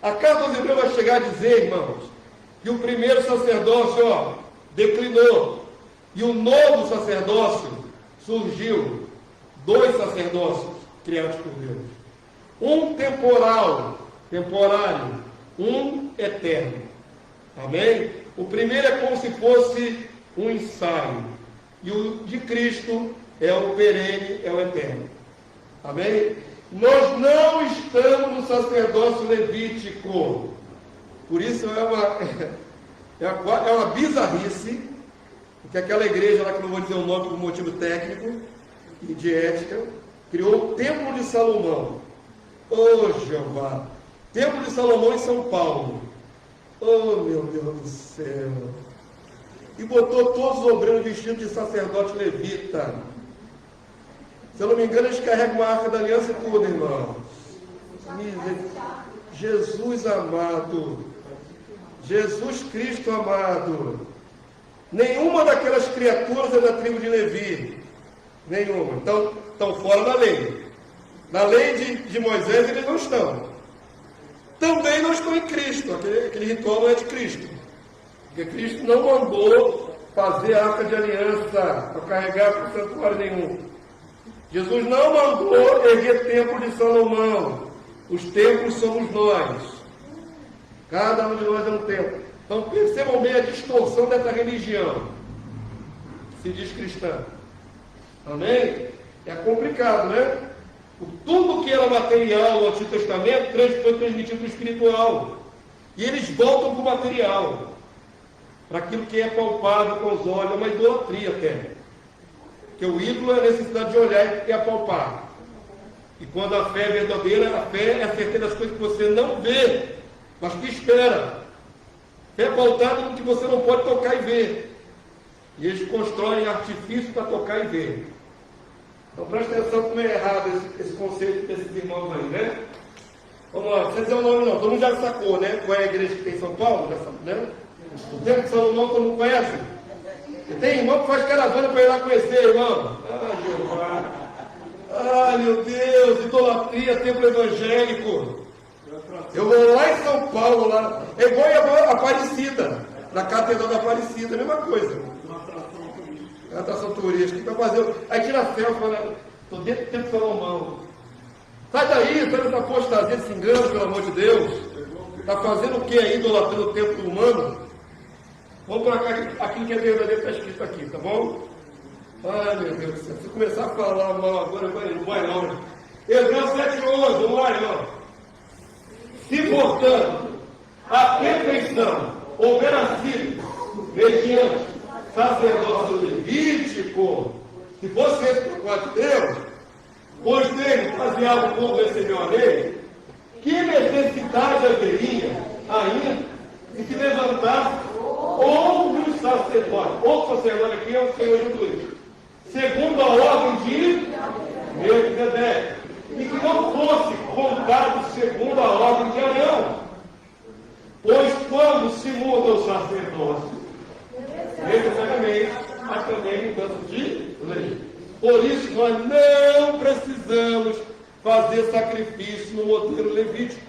A carta aos Hebreus vai chegar a dizer, irmãos, que o primeiro sacerdócio declinou, e o novo sacerdócio surgiu. 2 sacerdócios criados por Deus. Um temporal, temporário, um eterno. Amém? O primeiro é como se fosse um ensaio, e o de Cristo é o perene, é o eterno. Amém? Nós não estamos no sacerdócio levítico. Por isso é uma bizarrice, porque aquela igreja lá, que não vou dizer o nome por motivo técnico e de ética, criou o Templo de Salomão. Jeová! Templo de Salomão em São Paulo. Meu Deus do céu! E botou todos os obreiros vestidos de sacerdote levita. Se eu não me engano, eles carregam uma arca da aliança e tudo, irmão. Jesus amado. Jesus Cristo amado. Nenhuma daquelas criaturas é da tribo de Levi. Nenhuma. Então, estão fora da lei. Na lei de Moisés eles não estão. Também não estão em Cristo. Aquele ritual não é de Cristo. Porque Cristo não mandou fazer a arca de aliança para carregar para o santuário nenhum. Jesus não mandou erguer templo de Salomão. Os templos somos nós. Cada um de nós é um templo. Então percebam bem a distorção dessa religião. Se diz cristã. Amém? É complicado, né? Tudo que era material no Antigo Testamento foi transmitido para o espiritual. E eles voltam para o material. Para aquilo que é palpável com os olhos. É uma idolatria até. Porque o ídolo é a necessidade de olhar e apalpar. E quando a fé é verdadeira, a fé é a certeza das coisas que você não vê, mas que espera. Fé pautada no que você não pode tocar e ver. E eles constroem artifício para tocar e ver. Então presta atenção como é errado esse conceito desses irmãos aí, né? Vamos lá, não precisa dizer o nome não, todo mundo já sacou, né? Qual é a igreja que tem em São Paulo? Já sabe, né? O Templo de Salomão todo mundo conhece? E tem irmão que faz caravana para ir lá conhecer, irmão. Ah, Jeová. Ah, meu Deus, idolatria, templo evangélico. Eu vou lá em São Paulo, lá. É igual a Aparecida, na Catedral da Aparecida, a mesma coisa. É uma atração turística. Vai fazer, aí tira selfie, fala, estou dentro do Templo de Salomão. Sai daí, sai dessa apostasia, desse engano, pelo amor de Deus. Está fazendo o que aí, idolatrando o templo humano? Vamos para cá, aquilo que é verdadeiro está escrito aqui, tá bom? Ai, meu Deus do céu. Se começar a falar mal agora, não vai não. Hebreus 7:11, vamos lá, irmão. Se, portanto, a perfeição houver nascido mediante sacerdócio levítico, se fosse esse propósito de Deus, pois dele faseava o povo recebeu a lei, que necessidade haveria ainda de se levantar outros sacerdotes? Outro sacerdote aqui é o Senhor Jesus, segundo a ordem de Melquisedeque, e que não fosse contado segundo a ordem de Arão, pois quando se muda o sacerdócio, necessariamente há também mudança de lei. Por isso nós não precisamos fazer sacrifício no modelo levítico,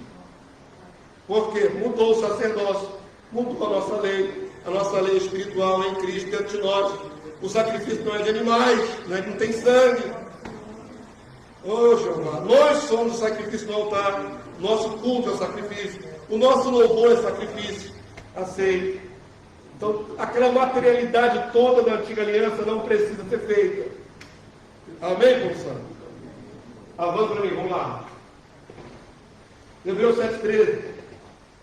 porque mudou o sacerdócio, mudou a nossa lei espiritual em Cristo dentro de nós. O sacrifício não é de animais, não tem sangue. Oh, Jeová, nós somos o sacrifício no altar, nosso culto é o sacrifício, o nosso louvor é sacrifício, aceito. Então, aquela materialidade toda da antiga aliança não precisa ser feita. Amém, povo santo? Avança para mim, vamos lá. Hebreus 7:13.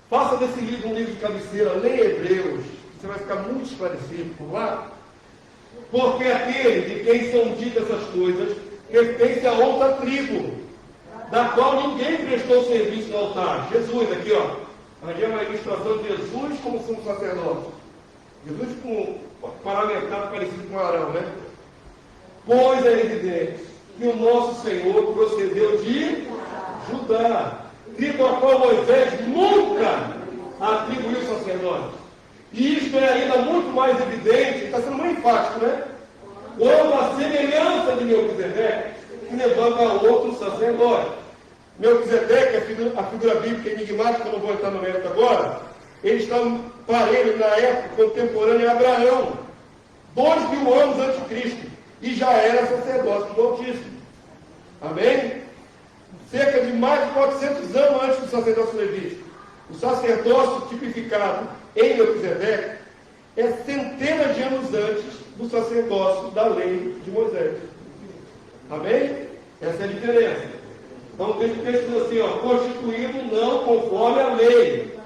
Faça desse livro um livro de cabeceira, leia Hebreus, você vai ficar muito esclarecido por lá. Porque aquele de quem são ditas essas coisas pertence a outra tribo, da qual ninguém prestou serviço no altar. Jesus, aqui ó, aqui é uma ilustração de Jesus como sumo sacerdote. Jesus com paramentado parecido com Arão, né? Pois é evidente que o nosso Senhor procedeu de Judá, tribo a qual Moisés nunca atribuiu sacerdote. E isto é ainda muito mais evidente, está sendo muito enfático, né? Quando a semelhança de Melquisedeque que levanta outro sacerdote. Melquisedeque, a figura bíblica enigmática, eu não vou entrar no mérito agora, eles estão parelhos na época contemporânea a Abraão, 2000 anos antes de Cristo, e já era sacerdote do Altíssimo. Amém? Cerca de mais de 400 anos antes do sacerdócio levítico. O sacerdócio tipificado em Melquisedeque é centenas de anos antes do sacerdócio da lei de Moisés. Amém? Essa é a diferença. Então o texto diz assim, ó, constituído não conforme a lei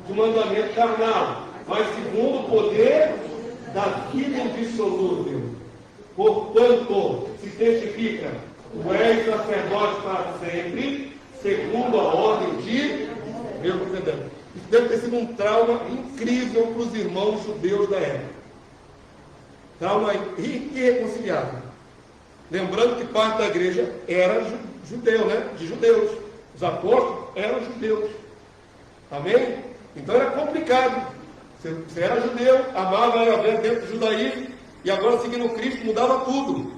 do mandamento carnal, mas segundo o poder da vida indissolúvel. Portanto, se testifica, tu és sacerdote para sempre, segundo a ordem de Melquisedeque. Isso deve ter sido um trauma incrível para os irmãos judeus da época. Trauma irreconciliável. Lembrando que parte da igreja era judeu, né? De judeus. Os apóstolos eram judeus. Amém? Então era complicado. Você era judeu, amava a dentro do judaísmo, e agora seguindo Cristo mudava tudo.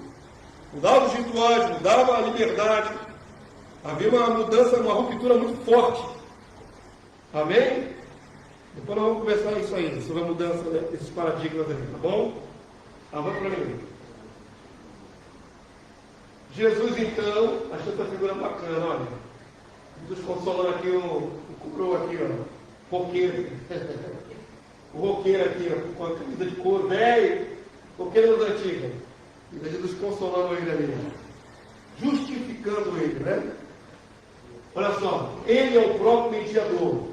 Mudava os rituais, mudava a liberdade. Havia uma mudança, uma ruptura muito forte. Amém? Depois nós vamos conversar isso aí, sobre a mudança desses paradigmas aí, tá bom? Vamos para mim. Jesus, então, achou essa figura bacana, olha. Jesus consolando aqui o coroa aqui, ó. Roqueiro. O roqueiro aqui, ó, com a camisa de couro, velho. Roqueiro das antigas. E Jesus consolando ele ali. Justificando ele, né? Olha só, ele é o próprio mediador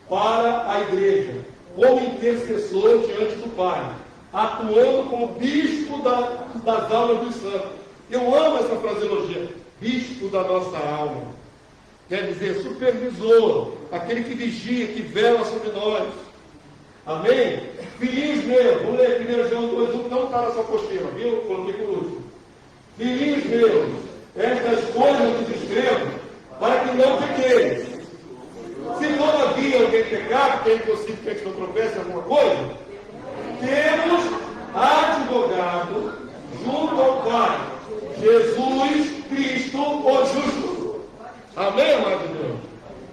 para a igreja, como intercessor diante do Pai, atuando como bispo das almas dos santos. Eu amo essa fraseologia, bispo da nossa alma. Quer dizer, supervisor, aquele que vigia, que vela sobre nós. Amém? Feliz meu, vamos ler 1 João 2,1, não está na sua apostila, viu? Coloquei por último. Feliz meu, estas coisas vos escrevo, para que não pequeis. Se todavia alguém pecar, porque é impossível que a gente não tropece em alguma coisa, temos advogado junto ao Pai, Jesus Cristo, o justo. Amém, amado Deus?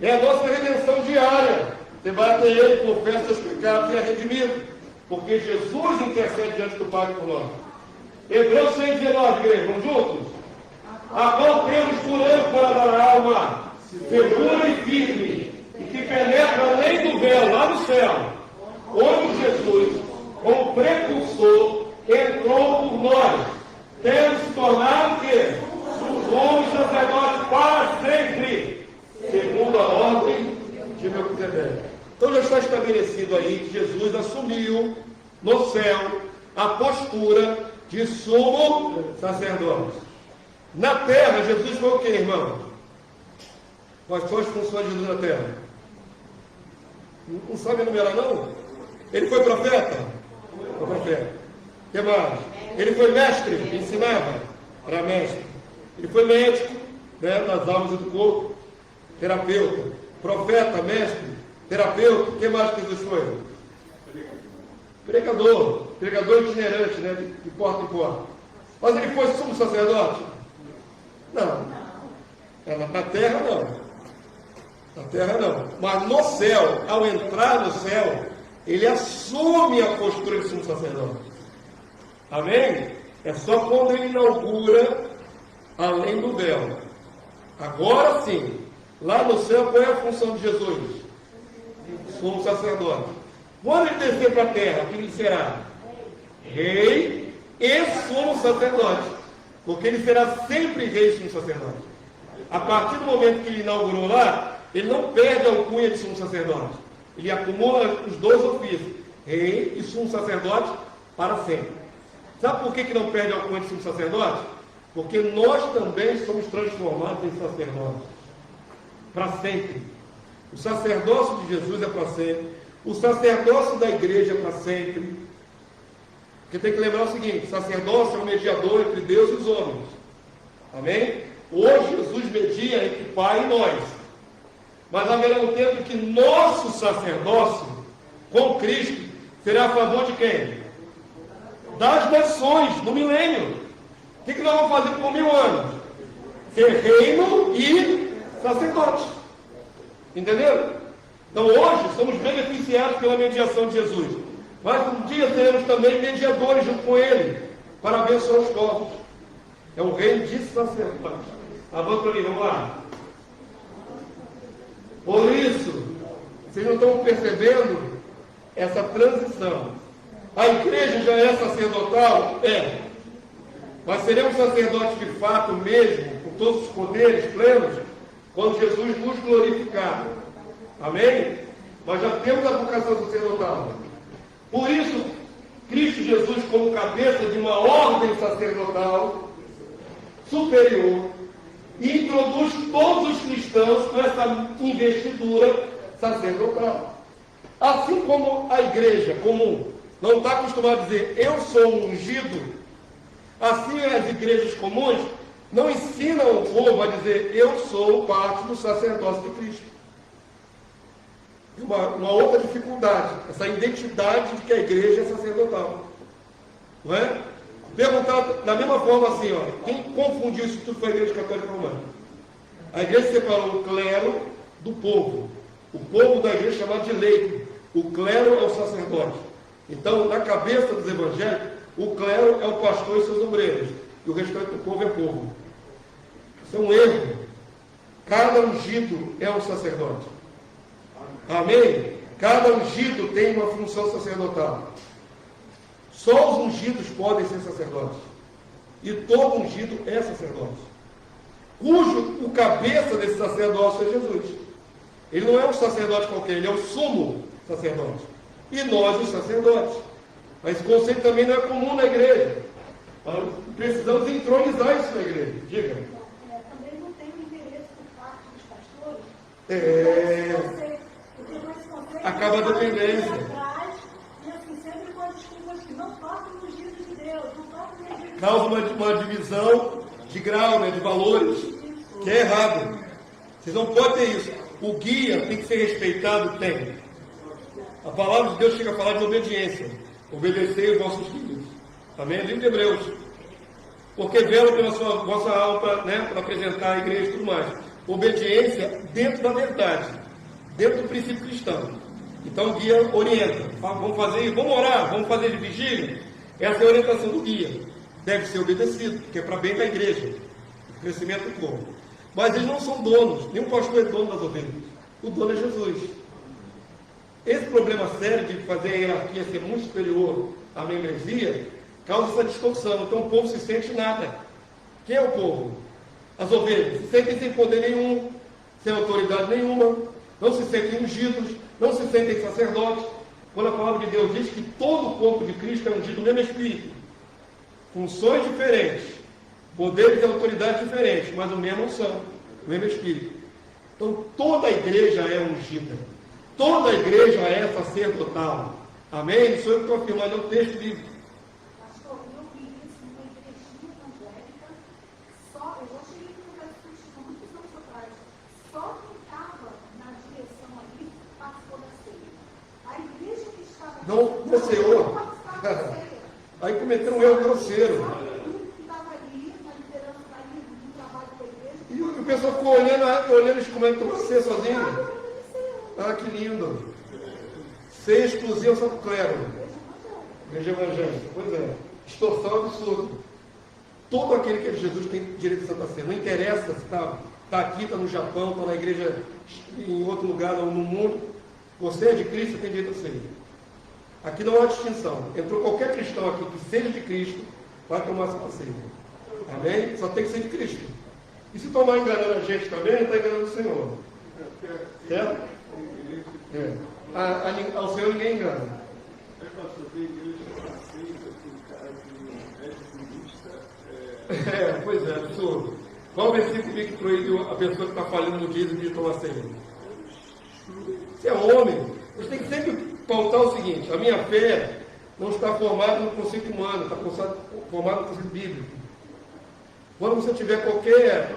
É a nossa redenção diária. Você vai até Ele, confessa seus pecados e é redimido. Porque Jesus intercede diante do Pai por nós. Hebreus 6,19, igreja, vamos juntos? A qual temos por âncora da alma, segura e firme, e que penetra além do véu, lá no céu, onde Jesus, como precursor, entrou por nós, tendo se tornado o quê? Somos sacerdotes para sempre, segundo a ordem de Melquisedeque. Então já está estabelecido aí que Jesus assumiu no céu a postura de sumo sacerdote. Na terra, Jesus foi o que, irmão? Quais foram as funções de Jesus na terra? Não sabe enumerar, não? Ele foi profeta? Foi profeta. O que mais? Ele foi mestre, ensinava, era mestre. Ele foi médico, né, das almas e do corpo, terapeuta. Profeta, mestre, terapeuta. O que mais Jesus foi? Pregador itinerante, né, de porta em porta. Mas ele foi sumo sacerdote? Não. Na terra, não. Na terra, não. Mas no céu, ao entrar no céu, ele assume a postura de sumo sacerdote. Amém? É só quando ele inaugura além do véu. Agora sim, lá no céu, qual é a função de Jesus? Sumo sacerdote. Quando ele descer para a terra, o que ele será? Rei e sumo sacerdote. Porque ele será sempre rei e sumo sacerdote. A partir do momento que ele inaugurou lá, ele não perde a alcunha de sumo sacerdote. Ele acumula os dois ofícios, rei e sumo sacerdote, para sempre. Sabe por que não perde a alcunha de sumo sacerdote? Porque nós também somos transformados em sacerdotes. Para sempre. O sacerdócio de Jesus é para sempre. O sacerdócio da igreja é para sempre. Porque tem que lembrar o seguinte: sacerdócio é um mediador entre Deus e os homens. Amém? Hoje Jesus media entre o Pai e nós. Mas haverá um tempo que nosso sacerdócio com Cristo será a favor de quem? Das nações, no milênio. O que nós vamos fazer por 1000 anos? Ser reino e sacerdote. Entenderam? Então hoje somos beneficiados pela mediação de Jesus. Mas um dia teremos também mediadores junto com Ele, para abençoar os corpos. É o reino de sacerdote. Avança para mim, vamos lá. Por isso, vocês não estão percebendo essa transição. A igreja já é sacerdotal? É. Mas seremos sacerdotes de fato mesmo, com todos os poderes plenos, quando Jesus nos glorificar. Amém? Mas já temos a vocação sacerdotal. Por isso, Cristo Jesus, como cabeça de uma ordem sacerdotal superior, introduz todos os cristãos com essa investidura sacerdotal. Assim como a igreja comum não está acostumada a dizer, eu sou um ungido, Assim, as igrejas comuns não ensinam o povo a dizer, eu sou parte do sacerdócio de Cristo. Uma outra dificuldade, essa identidade de que a igreja é sacerdotal. Não é? Perguntar da mesma forma assim, ó, quem confundiu isso tudo foi a Igreja Católica Romana. A igreja separou o clero do povo. O povo da igreja é chamado de leigo. O clero é o sacerdote. Então, na cabeça dos evangélicos, o clero é o pastor e seus obreiros. E o restante do povo é povo. Isso é um erro. Cada ungido é um sacerdote. Amém? Cada ungido tem uma função sacerdotal. Só os ungidos podem ser sacerdotes. E todo ungido é sacerdote. O cabeça desse sacerdócio é Jesus. Ele não é um sacerdote qualquer, ele é o sumo sacerdote. E nós, os sacerdotes. Mas esse conceito também não é comum na igreja. Precisamos entronizar isso na igreja. Diga. Também não tem interesse por parte dos pastores. Acaba a dependência. E assim, sempre com as desculpas que não tocam nos dias de Deus, não tocam nos dias de Causa uma divisão de grau, né, de valores, que é errado. Vocês não podem ter isso. O guia tem que ser respeitado, tem. A palavra de Deus chega a falar de obediência. Obedecei os vossos guias. Amém? Livro de Hebreus. Porque velam pela vossa alma para apresentar a igreja e tudo mais. Obediência dentro da verdade, dentro do princípio cristão. Então o guia orienta. Vamos orar, vamos fazer de vigília. Essa é a orientação do guia. Deve ser obedecido, porque é para bem da igreja, o crescimento do povo. Mas eles não são donos, nenhum pastor é dono das ovelhas. O dono é Jesus. Esse problema sério de fazer a hierarquia ser muito superior à membresia causa essa distorção. Então o povo se sente nada. Quem é o povo? As ovelhas se sentem sem poder nenhum, sem autoridade nenhuma, não se sentem ungidos, não se sentem sacerdotes. Quando a palavra de Deus diz que todo o corpo de Cristo é ungido no mesmo Espírito, funções diferentes, poderes e autoridades diferentes, mas o mesmo unção, o mesmo Espírito. Então toda a igreja é ungida, toda a igreja é sacerdotal. Amém? Isso eu estou afirmando no texto bíblico. Pastor, eu vi isso numa igrejinha evangélica, eu achei que não era discutido muitos anos atrás, só quem estava na direção ali participou da ceia. A igreja que estava Não ceou. participava da ceia. Aí cometeram um erro grosseiro. Que estava ali, na liderança ali, do trabalho da igreja. E o pessoal ficou olhando eles comendo você sozinho. Ah, que lindo. Ser exclusivo só para o clero. Igreja evangélica. Pois é. Distorção absurda. Todo aquele que é de Jesus tem direito de Santa Ceia. Não interessa se está aqui, está no Japão, está na igreja em outro lugar ou no mundo. Você é de Cristo, tem direito a ceia. Aqui não há distinção. Entrou qualquer cristão aqui que seja de Cristo, vai tomar Santa Ceia. Amém? Só tem que ser de Cristo. E se tomar enganando a gente também, está enganando o Senhor. Certo? É. Ao Senhor ninguém engana. Pois é, absurdo. Qual o versículo que proíbe a pessoa que está falhando no dízimo de tomar ceia? Se é homem, você tem que sempre pautar o seguinte: a minha fé não está formada no conceito humano, está formada no conceito bíblico. Quando você tiver qualquer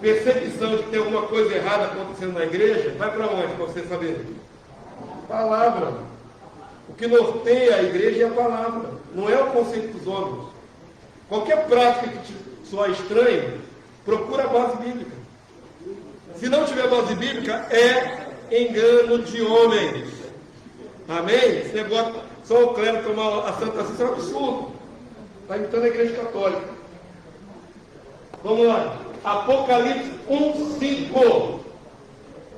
percepção de que tem alguma coisa errada acontecendo na igreja, vai para onde para você saber? Palavra. O que norteia a igreja é a palavra, não é o conceito dos homens. Qualquer prática que te soar estranha, procura a base bíblica. Se não tiver base bíblica, é engano de homens. Amém? Esse negócio, só o clero tomar a Santa Ceia, isso é um absurdo. Está imitando a igreja católica. Vamos lá. Apocalipse 1:5.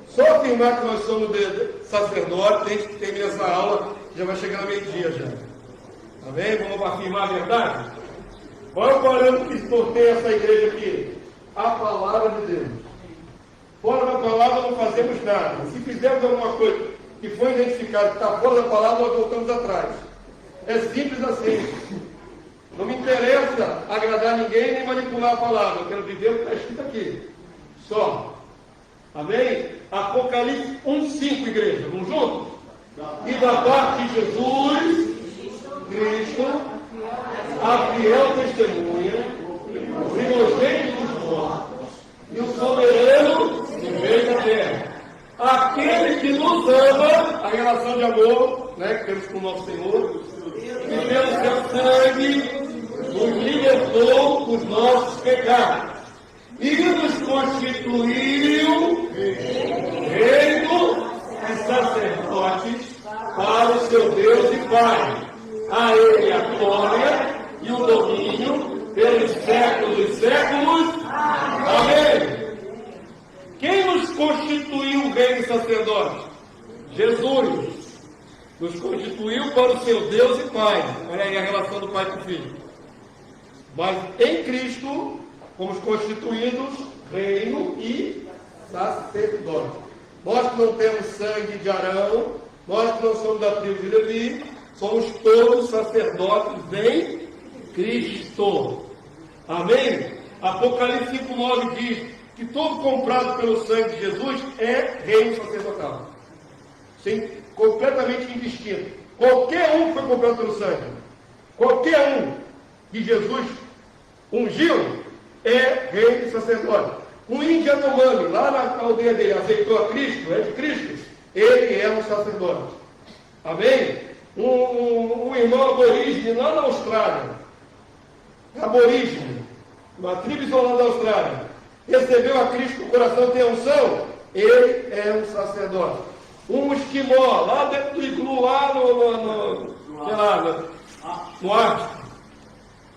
Só afirmar que nós somos sacerdotes, tem que terminar essa aula, já vai chegar no meio-dia já. Amém? Vamos afirmar a verdade? Qual é o parâmetro que norteia essa igreja aqui? A palavra de Deus. Fora da palavra não fazemos nada. Se fizermos alguma coisa que foi identificada que está fora da palavra, nós voltamos atrás. É simples assim. Não me interessa agradar ninguém nem manipular a palavra. Eu quero viver o que está escrito aqui. Só. Amém? Apocalipse 1:5, igreja. Vamos juntos? E da parte de Jesus Cristo, a fiel testemunha, cá. E nos constituiu reino e sacerdotes para o seu Deus e Pai. A Ele a glória e o domínio pelos séculos dos séculos. Amém. Quem nos constituiu reino e sacerdote? Jesus. Nos constituiu para o seu Deus e Pai. Olha aí a relação do Pai com o Filho. Mas em Cristo fomos constituídos reino e sacerdote. Nós que não temos sangue de Arão, nós que não somos da tribo de Levi, somos todos sacerdotes em Cristo. Amém? Apocalipse 5:9 diz que todo comprado pelo sangue de Jesus é reino sacerdotal. Sim, completamente indistinto. Qualquer um que foi comprado pelo sangue, qualquer um que Jesus ungiu, é rei e sacerdote. Um índio Yanomami, lá na aldeia dele, aceitou a Cristo, é de Cristo, ele é um sacerdote. Amém? Um irmão aborígene lá na Austrália, aborígene, uma tribo isolada da Austrália, recebeu a Cristo no coração, tem a unção, ele é um sacerdote. Um esquimó, lá dentro do iglu, lá no Ártico,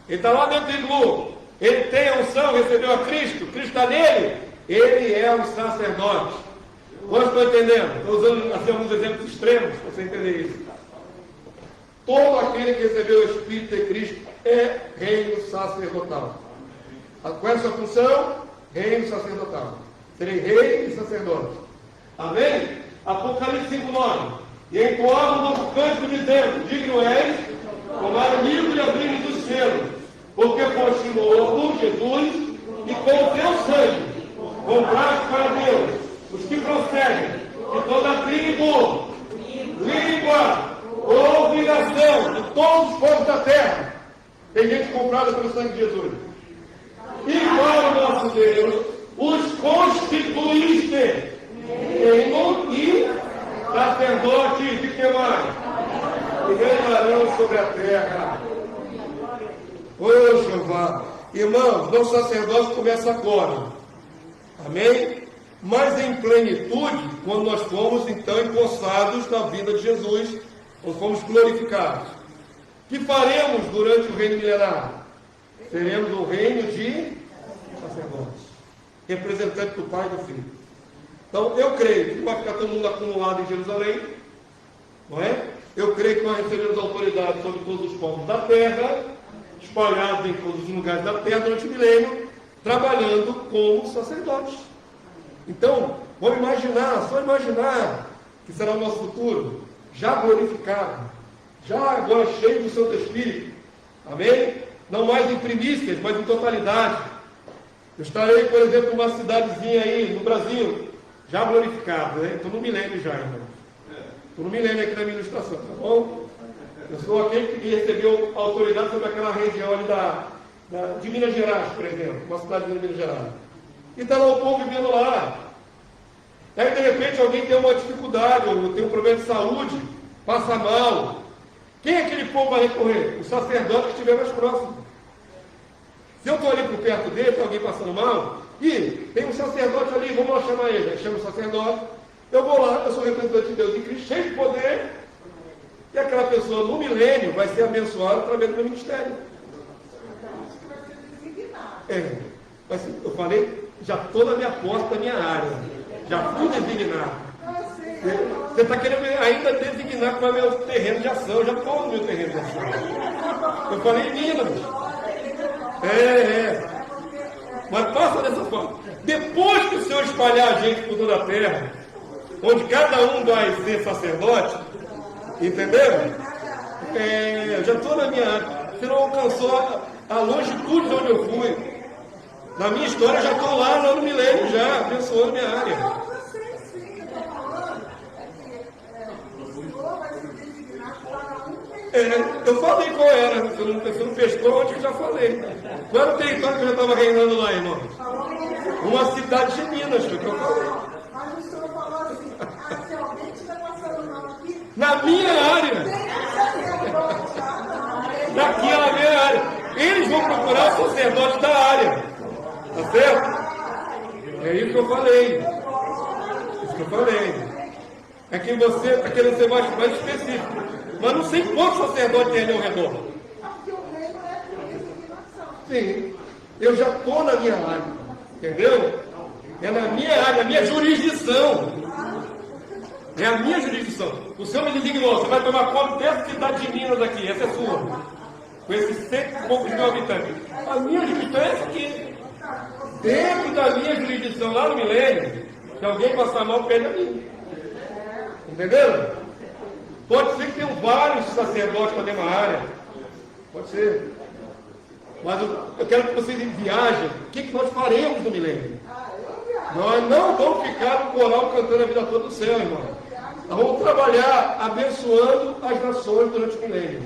ele está lá dentro do iglu, ele tem a unção, recebeu a Cristo, Cristo está nele, ele é um sacerdote. Vocês estão entendendo? Estou usando assim, alguns exemplos extremos para você entender isso. Todo aquele que recebeu o Espírito de Cristo é reino sacerdotal. Qual é a sua função? Reino sacerdotal. Serei rei e sacerdote. Amém? Apocalipse 5:9. E entoava um novo cântico dizendo: digno és, tomar o livro e abrir dos selos, porque foste morto, Jesus, e com o teu sangue compraste para Deus os que prosseguem de toda a tribo, língua, povo e nação, de todos os povos da terra. Tem gente comprada pelo sangue de Jesus. E para o nosso Deus, os constituíste reino e sacerdote. De que mais? E reinarão sobre a terra. Ô Jeová, irmãos, nosso sacerdócio começa agora. Amém? Mas em plenitude, quando nós fomos então empossados na vida de Jesus, quando fomos glorificados. O que faremos durante o reino milenar? Seremos um reino de sacerdotes, representante do Pai e do Filho. Então eu creio que não vai ficar todo mundo acumulado em Jerusalém, não é? Eu creio que nós receberemos autoridade sobre todos os povos da terra, espalhados em todos os lugares da terra durante o milênio, trabalhando como sacerdotes. Então, vamos imaginar, só imaginar que será o nosso futuro, já glorificado, já agora cheio do Santo Espírito. Amém? Não mais em primícias, mas em totalidade. Eu estarei, por exemplo, numa cidadezinha aí no Brasil, já glorificado, né? Estou no milênio já, irmão. Estou no milênio aqui na minha ilustração, tá bom? Eu sou aquele que recebeu autoridade sobre aquela região ali de Minas Gerais, por exemplo, uma cidade de Minas Gerais. E está lá o povo vivendo lá. Aí, de repente, alguém tem uma dificuldade, ou tem um problema de saúde, passa mal. Quem é aquele povo vai recorrer? O sacerdote que estiver mais próximo. Se eu estou ali por perto dele, tem alguém passando mal, e tem um sacerdote ali, vamos lá chamar ele. Aí chama o sacerdote, eu vou lá, eu sou representante de Deus em Cristo, cheio de poder, e aquela pessoa no milênio vai ser abençoada através do meu ministério. Mas eu falei, já estou na minha porta, na minha área, já fui designado. Você está querendo ainda designar qual é o meu terreno de ação, eu já estou no meu terreno de ação. Eu falei em Minas. Mas passa dessa forma. Depois que o Senhor espalhar a gente por toda a terra, onde cada um vai ser sacerdote, entendeu? Eu já estou na minha área. Você não alcançou a longitude de onde eu fui. Na minha história, eu já estou lá no milênio, já abençoando minha área. Eu falei qual era, você não pescou onde eu já falei. Qual era o território que eu já estava reinando lá, irmão? Uma cidade de Minas, foi o que eu falei. Mas o senhor falou assim, se alguém estiver passando mal aqui, na minha área. Daqui na minha área. Eles vão procurar o sacerdote da área. Tá certo? É isso que eu falei. Isso que eu falei. É que você está querendo ser mais específico. Mas não sei quantos sacerdotes tem ali ao redor. Porque o reino é peregrinação. Sim. Eu já estou na minha área. Entendeu? É na minha área, na minha jurisdição. É a minha jurisdição. O Senhor me designou, você vai tomar conta dessa cidade de Minas aqui, essa é sua. Com esses 100 e poucos mil habitantes. A minha jurisdição é essa aqui. Dentro da minha jurisdição, lá no milênio, se alguém passar mal, pede a mim. Entendeu? Pode ser que tenham vários sacerdotes para dentro da área. Pode ser. Mas eu quero que vocês viajem. O que nós faremos no milênio? Nós não vamos ficar no coral cantando a vida toda do céu, irmão. Nós vamos trabalhar abençoando as nações durante o milênio.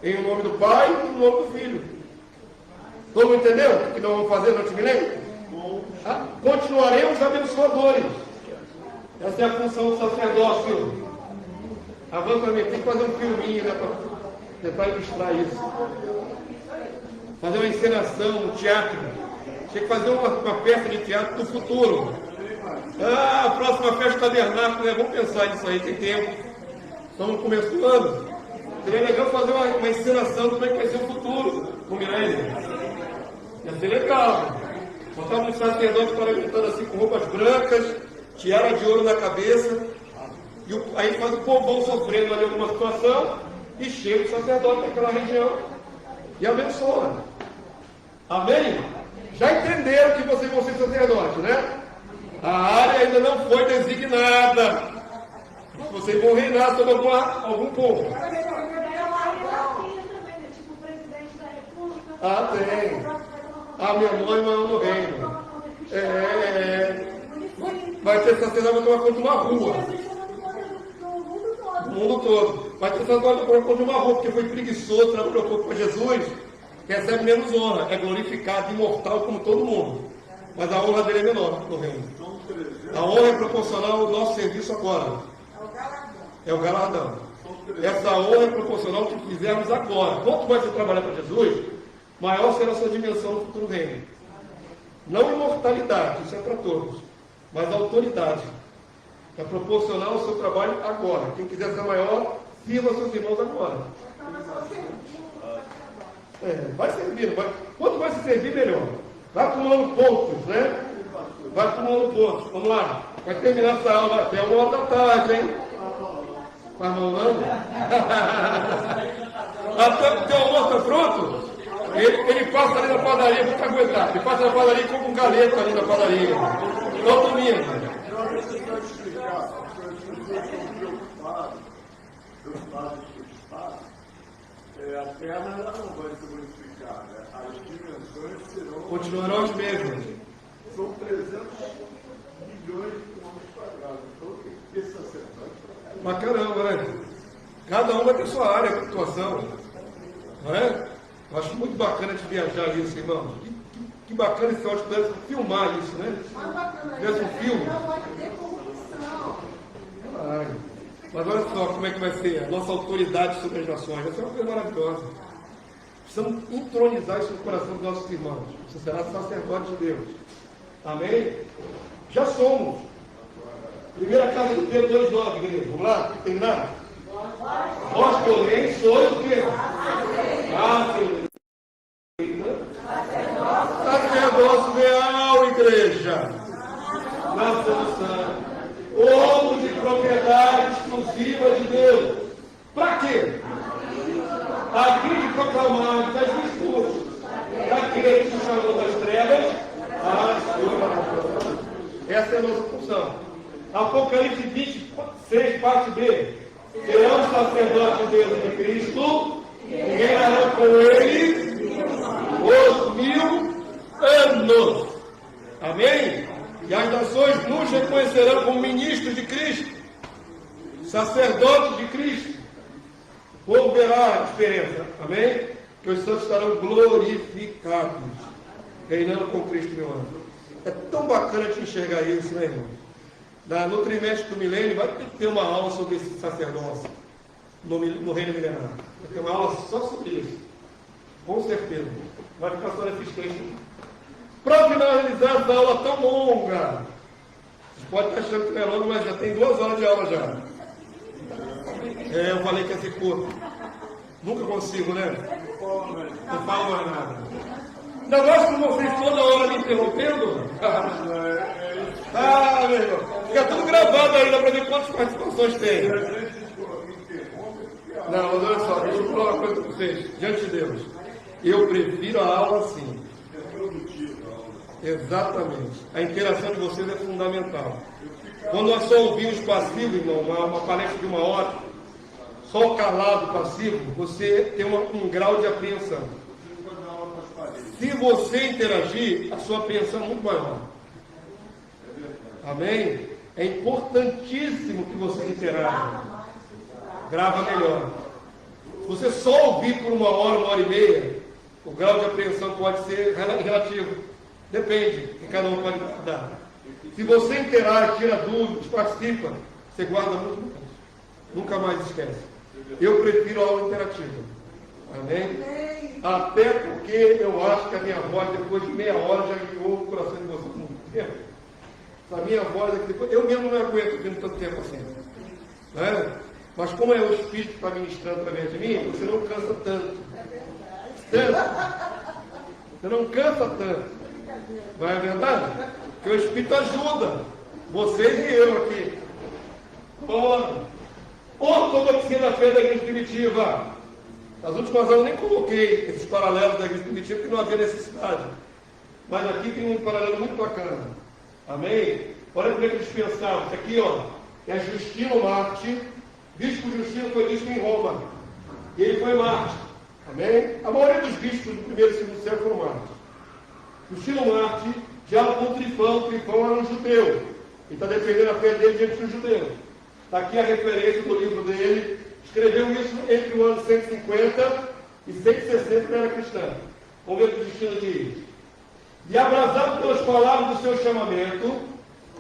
Em nome do Pai e em nome do Filho. Todo mundo entendeu o que nós vamos fazer durante o milênio? Continuaremos abençoadores. Essa é a função do sacerdócio. Avança para mim, tem que fazer um filminho, né, para tentar ilustrar isso. Fazer uma encenação, um teatro. Tinha que fazer uma peça de teatro do futuro. A próxima festa tabernáculo, né? Vamos pensar nisso aí, tem tempo. Estamos começando. Seria legal fazer uma encenação do como é que vai ser o futuro do milênio. Ia ser legal. Botar um sacerdote paramentando assim com roupas brancas, tiara de ouro na cabeça, e aí faz o povão sofrendo ali alguma situação, e chega o sacerdote daquela região e abençoa. Amém? Já entenderam que vocês vão ser sacerdotes, né? A área ainda não foi designada. Vocês vão reinar sobre algum povo. Ah, tem. A minha mãe maior no reino. Vai ter sacerdote para tomar conta de uma rua. O mundo todo. Vai ter sacerdote para tomar conta de uma rua, porque foi preguiçoso, trabalhou pouco com Jesus. Recebe menos honra. É glorificado, imortal como todo mundo. Mas a honra dele é menor no reino. A honra é proporcional ao nosso serviço agora. É o galardão. Essa honra é proporcional ao que fizermos agora. Quanto mais você trabalhar para Jesus, maior será a sua dimensão no futuro reino. Não imortalidade, isso é para todos, mas autoridade. É proporcional ao seu trabalho agora. Quem quiser ser maior, sirva seus irmãos agora. Vai servir. Quanto mais se servir, melhor. Vai acumulando pontos, né? Vai acumulando pontos. Vamos lá. Vai terminar essa aula até 1h da tarde, hein? Vai rolando? Até o teu almoço está pronto? Ele passa ali na padaria, vou te aguentar. Ele passa na padaria e compra um galeto ali na padaria. Todo domingo. A terra ela não vai se modificar, né? As dimensões serão. Continuarão as mesmas. São 300 milhões de quilômetros quadrados. Então tem que ter sacerdote. Mas caramba, né? Cada um vai ter sua área de atuação. Não é? Eu acho muito bacana de viajar isso, irmão. Que bacana esse ótimo deve filmar isso, né? Tivesse um filme. Não vai ter corrupção. Mas olha só como é que vai ser a nossa autoridade sobre as nações. Vai ser uma coisa maravilhosa. Precisamos entronizar isso no coração dos nossos irmãos. Você será sacerdote de Deus. Amém? Já somos. Primeira casa de Pedro 2,9, igreja. Vamos lá? Terminar? Vós, porém, sois o quê? Sacerdócio real, igreja. Nação santa. Ou de propriedade exclusiva de Deus. Para quê? Aqui de proclamar das virtudes daquele que se chamou das trevas à sua maravilhosa. Essa é a nossa função. Apocalipse 26, parte B. Serão sacerdotes de Deus e de Cristo, e reinarão com ele os 1000 anos. Amém? E as nações nos reconhecerão como ministros de Cristo, sacerdotes de Cristo. O povo verá a diferença. Amém? Que os santos estarão glorificados, reinando com Cristo, meu ano. É tão bacana de enxergar isso, né, irmão? No trimestre do milênio vai ter uma aula sobre esse sacerdócio no reino milenar. Vai ter uma aula só sobre isso. Com certeza. Vai ficar só nesses textos. Próximo analisar essa aula tão longa. Vocês podem estar achando que não é longa, mas já tem 2 horas de aula já. Eu falei que ia ser curto. Nunca consigo, né? Não falo mais nada. Ainda gosto com vocês toda hora me interrompendo? Meu irmão. Fica tudo gravado ainda para ver quantas participações tem. Não, mas olha só, deixa eu falar uma coisa para vocês. Diante de Deus, eu prefiro a aula assim. Exatamente. A interação de vocês é fundamental. Quando nós só ouvimos passivo, irmão, uma palestra de 1 hora, só calado passivo, você tem um grau de apreensão. Se você interagir, a sua apreensão é muito maior. Amém? É importantíssimo que você interaja. Grava melhor. Se você só ouvir por 1 hora, 1 hora e meia, o grau de apreensão pode ser relativo. Depende, que cada um pode dar. Se você interage, tira dúvidas, participa, você guarda muito mais. Nunca mais esquece. Eu prefiro a aula interativa. Amém? Até porque eu acho que a minha voz, depois de meia hora, já guiou o coração de vocês muito tempo. A minha voz aqui, depois, eu mesmo não aguento vindo tanto tempo assim. Não é? Mas como é o Espírito que está ministrando através de mim, você não cansa tanto. Você não cansa tanto. Não é verdade? Porque o Espírito ajuda. Vocês e eu aqui. Ora, ortodoxia da fé da igreja primitiva. Nas últimas aulas eu nem coloquei esses paralelos da igreja primitiva, porque não havia necessidade. Mas aqui tem um paralelo muito bacana. Amém? Olha como é que eles pensavam. Isso aqui, ó, é Justino Marte. Bispo Justino foi bispo em Roma. E ele foi Marte. Amém? A maioria dos bispos do primeiro e segundo século foram Marte. Justino Marte diálogo com Trifão. Trifão era um judeu. Ele está defendendo a fé dele diante dos judeus. Está aqui a referência do livro dele. Escreveu isso entre o ano 150 e 160, ele era cristão. Vamos ver o que o Justino diz. E abraçado pelas palavras do seu chamamento,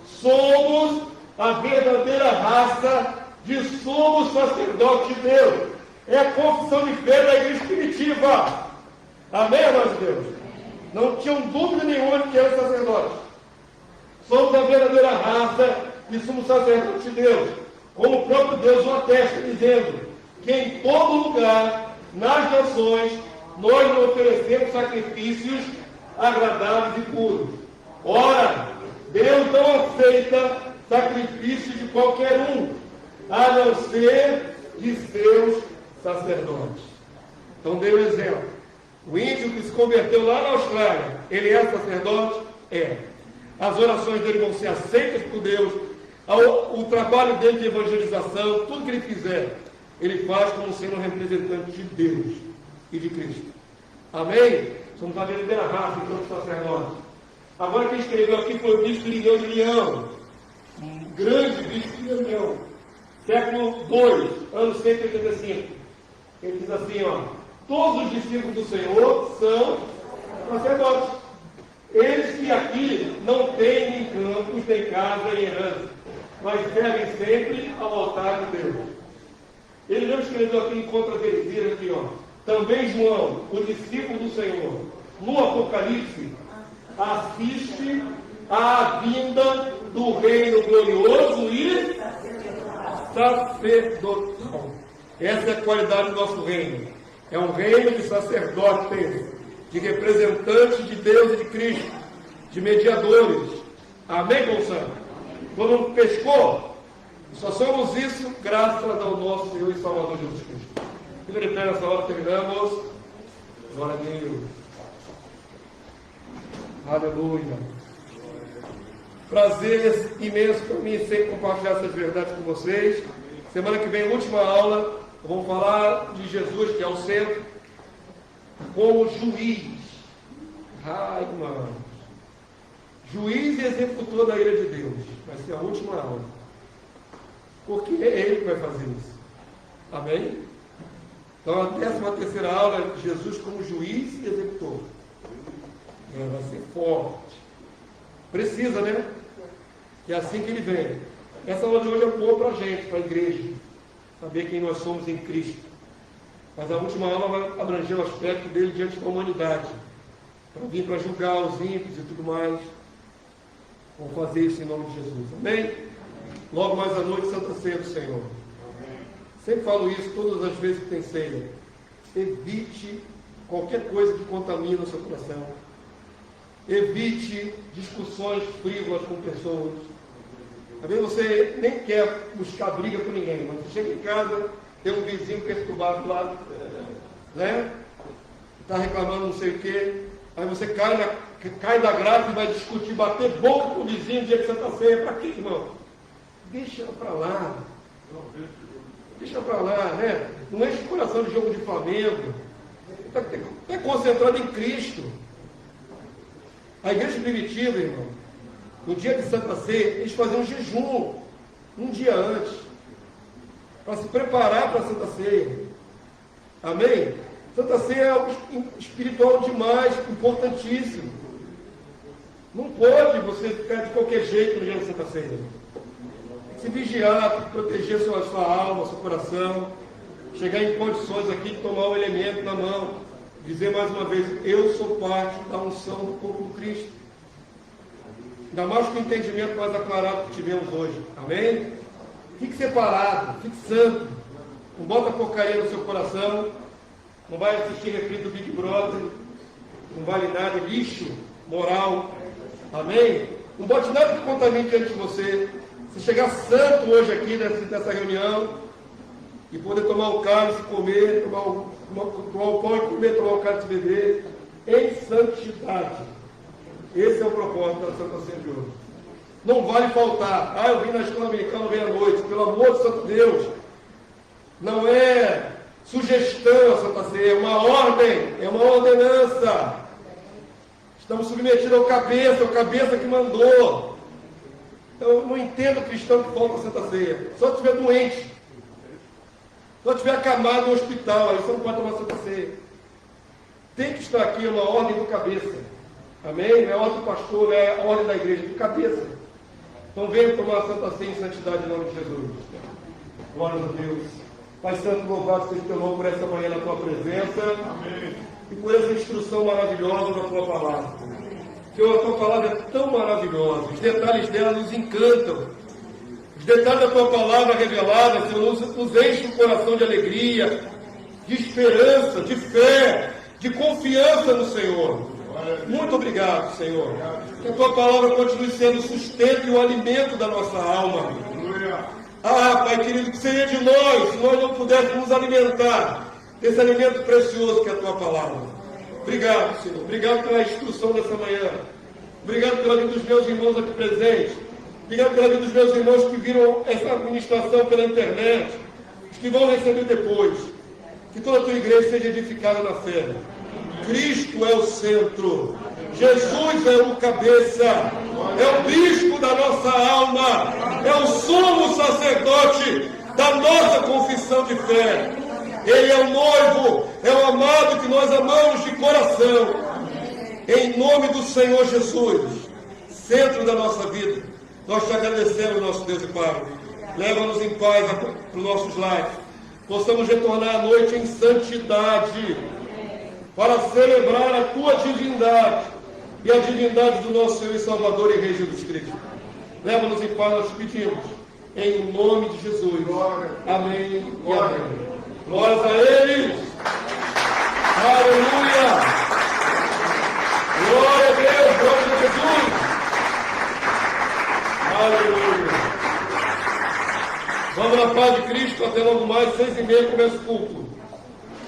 somos a verdadeira raça de sumos sacerdotes de Deus. É a confissão de fé da igreja primitiva. Amém, irmãos de Deus? Não tinham dúvida nenhuma de que eram sacerdotes. Somos a verdadeira raça de sumos sacerdotes de Deus. Como o próprio Deus o atesta, dizendo que em todo lugar, nas nações, nós não oferecemos sacrifícios agradáveis e puros. Ora, Deus não aceita sacrifícios de qualquer um, a não ser de seus sacerdotes. Então dei um exemplo. O índio que se converteu lá na Austrália, ele é sacerdote? É. As orações dele vão ser aceitas por Deus. O trabalho dele de evangelização, tudo que ele fizer, ele faz como sendo um representante de Deus e de Cristo. Amém? Somos a verdadeira raça, então, dos sacerdotes. Agora quem escreveu aqui foi o bispo Irineu de Leão, um grande bispo de Leão, século II, ano 185. Ele diz assim, ó, todos os discípulos do Senhor são sacerdotes. Eles que aqui não têm nem campos, nem casa, nem herança, mas servem sempre ao altar de Deus. Ele não escreveu aqui em contradizir aqui, ó. Também João, o discípulo do Senhor, no Apocalipse, assiste à vinda do reino glorioso e sacerdotal. Essa é a qualidade do nosso reino. É um reino de sacerdotes, de representantes de Deus e de Cristo, de mediadores. Amém, Gonçalo? Todo mundo pescou? Só somos isso graças ao nosso Senhor e Salvador Jesus Cristo. Fica de pé nessa hora, terminamos. Glória a Deus. Aleluia. Prazer imenso para mim sempre compartilhar essas verdades com vocês. Semana que vem, última aula, vamos falar de Jesus, que é o centro, como juiz. Ai, irmãos. Juiz e executor da ira de Deus. Vai ser a última aula. Porque é Ele que vai fazer isso. Amém? Então, a 13ª aula é Jesus como juiz e executor. Vai ser forte. Precisa, né? É assim que Ele vem. Essa aula de hoje é boa para a gente, para a igreja. Saber quem nós somos em Cristo. Mas a última aula vai abranger o aspecto dele diante da humanidade. para vir para julgar os ímpios e tudo mais. Vamos fazer isso em nome de Jesus. Amém? Logo mais à noite, Santa Ceia do Senhor. Sempre falo isso todas as vezes que tem ceia. Evite qualquer coisa que contamine o seu coração. Evite discussões frívolas com pessoas. Às vezes você nem quer buscar briga com ninguém, mas você chega em casa, tem um vizinho perturbado lá, né? Está reclamando não sei o quê. Aí você cai da graça e vai discutir, bater boca com o vizinho no dia que você está ceia. Para quê, irmão? Deixa para lá. Deixa para lá, né? Não enche o coração de jogo de Flamengo. Está concentrado em Cristo. A igreja primitiva, irmão, no dia de Santa Ceia, eles faziam um jejum, um dia antes, para se preparar para a Santa Ceia. Amém? Santa Ceia é algo espiritual demais, importantíssimo. Não pode você ficar de qualquer jeito no dia de Santa Ceia. Se vigiar, proteger sua alma, seu coração, chegar em condições aqui de tomar o elemento na mão, dizer mais uma vez, eu sou parte da unção do corpo do Cristo. Ainda mais com o entendimento mais aclarado que tivemos hoje. Amém? Fique separado, fique santo. Não bota porcaria no seu coração. Não vai assistir reprise do Big Brother. Não vale nada, lixo moral. Amém? Não bote nada que contamine diante de você. Se chegar santo hoje aqui nessa reunião e poder tomar o cálice, comer, tomar o pão e comer, tomar o cálice e beber, em santidade. Esse é o propósito da Santa Ceia de hoje. Não vale faltar. Eu vim na escola americana, eu vim à noite. Pelo amor de Santo Deus. Não é sugestão a Santa Ceia, é uma ordem, é uma ordenança. Estamos submetidos ao cabeça que mandou. Então, eu não entendo cristão que falta a Santa Ceia. Só se estiver doente. Só estiver acamado no hospital, aí você não pode tomar Santa Ceia. Tem que estar aqui uma ordem do cabeça. Amém? Não é ordem do pastor, não é ordem da igreja, do cabeça. Então venha tomar a Santa Ceia em santidade em nome de Jesus. Glória a Deus. Pai Santo, louvado seja o teu nome por essa manhã na tua presença. Amém. E por essa instrução maravilhosa da tua palavra. Senhor, a tua palavra é tão maravilhosa. Os detalhes dela nos encantam. Os detalhes da tua palavra revelada, Senhor, nos enche o coração de alegria, de esperança, de fé, de confiança no Senhor. Muito obrigado, Senhor. Que a tua palavra continue sendo o sustento e o alimento da nossa alma. Pai querido, que seria de nós se nós não pudéssemos nos alimentar desse alimento precioso que é a tua palavra. Obrigado, Senhor. Obrigado pela instrução dessa manhã. Obrigado pela vida dos meus irmãos aqui presentes. Obrigado pela vida dos meus irmãos que viram essa administração pela internet, os que vão receber depois. Que toda a tua igreja seja edificada na fé. Cristo é o centro. Jesus é o cabeça. É o bispo da nossa alma. É o sumo sacerdote da nossa confissão de fé. Ele é o noivo, é o amado que nós amamos de coração. Em nome do Senhor Jesus, centro da nossa vida, nós te agradecemos, nosso Deus e Pai. Leva-nos em paz para os nossos lares. Possamos retornar à noite em santidade, para celebrar a tua divindade e a divindade do nosso Senhor e Salvador e Rei Jesus Cristo. Leva-nos em paz, nós te pedimos, em nome de Jesus. Amém e amém. Glórias a Ele. Aleluia. Glória a Deus. Glória a Jesus. Aleluia. Vamos na paz de Cristo. Até logo mais, 6h30 começa o culto.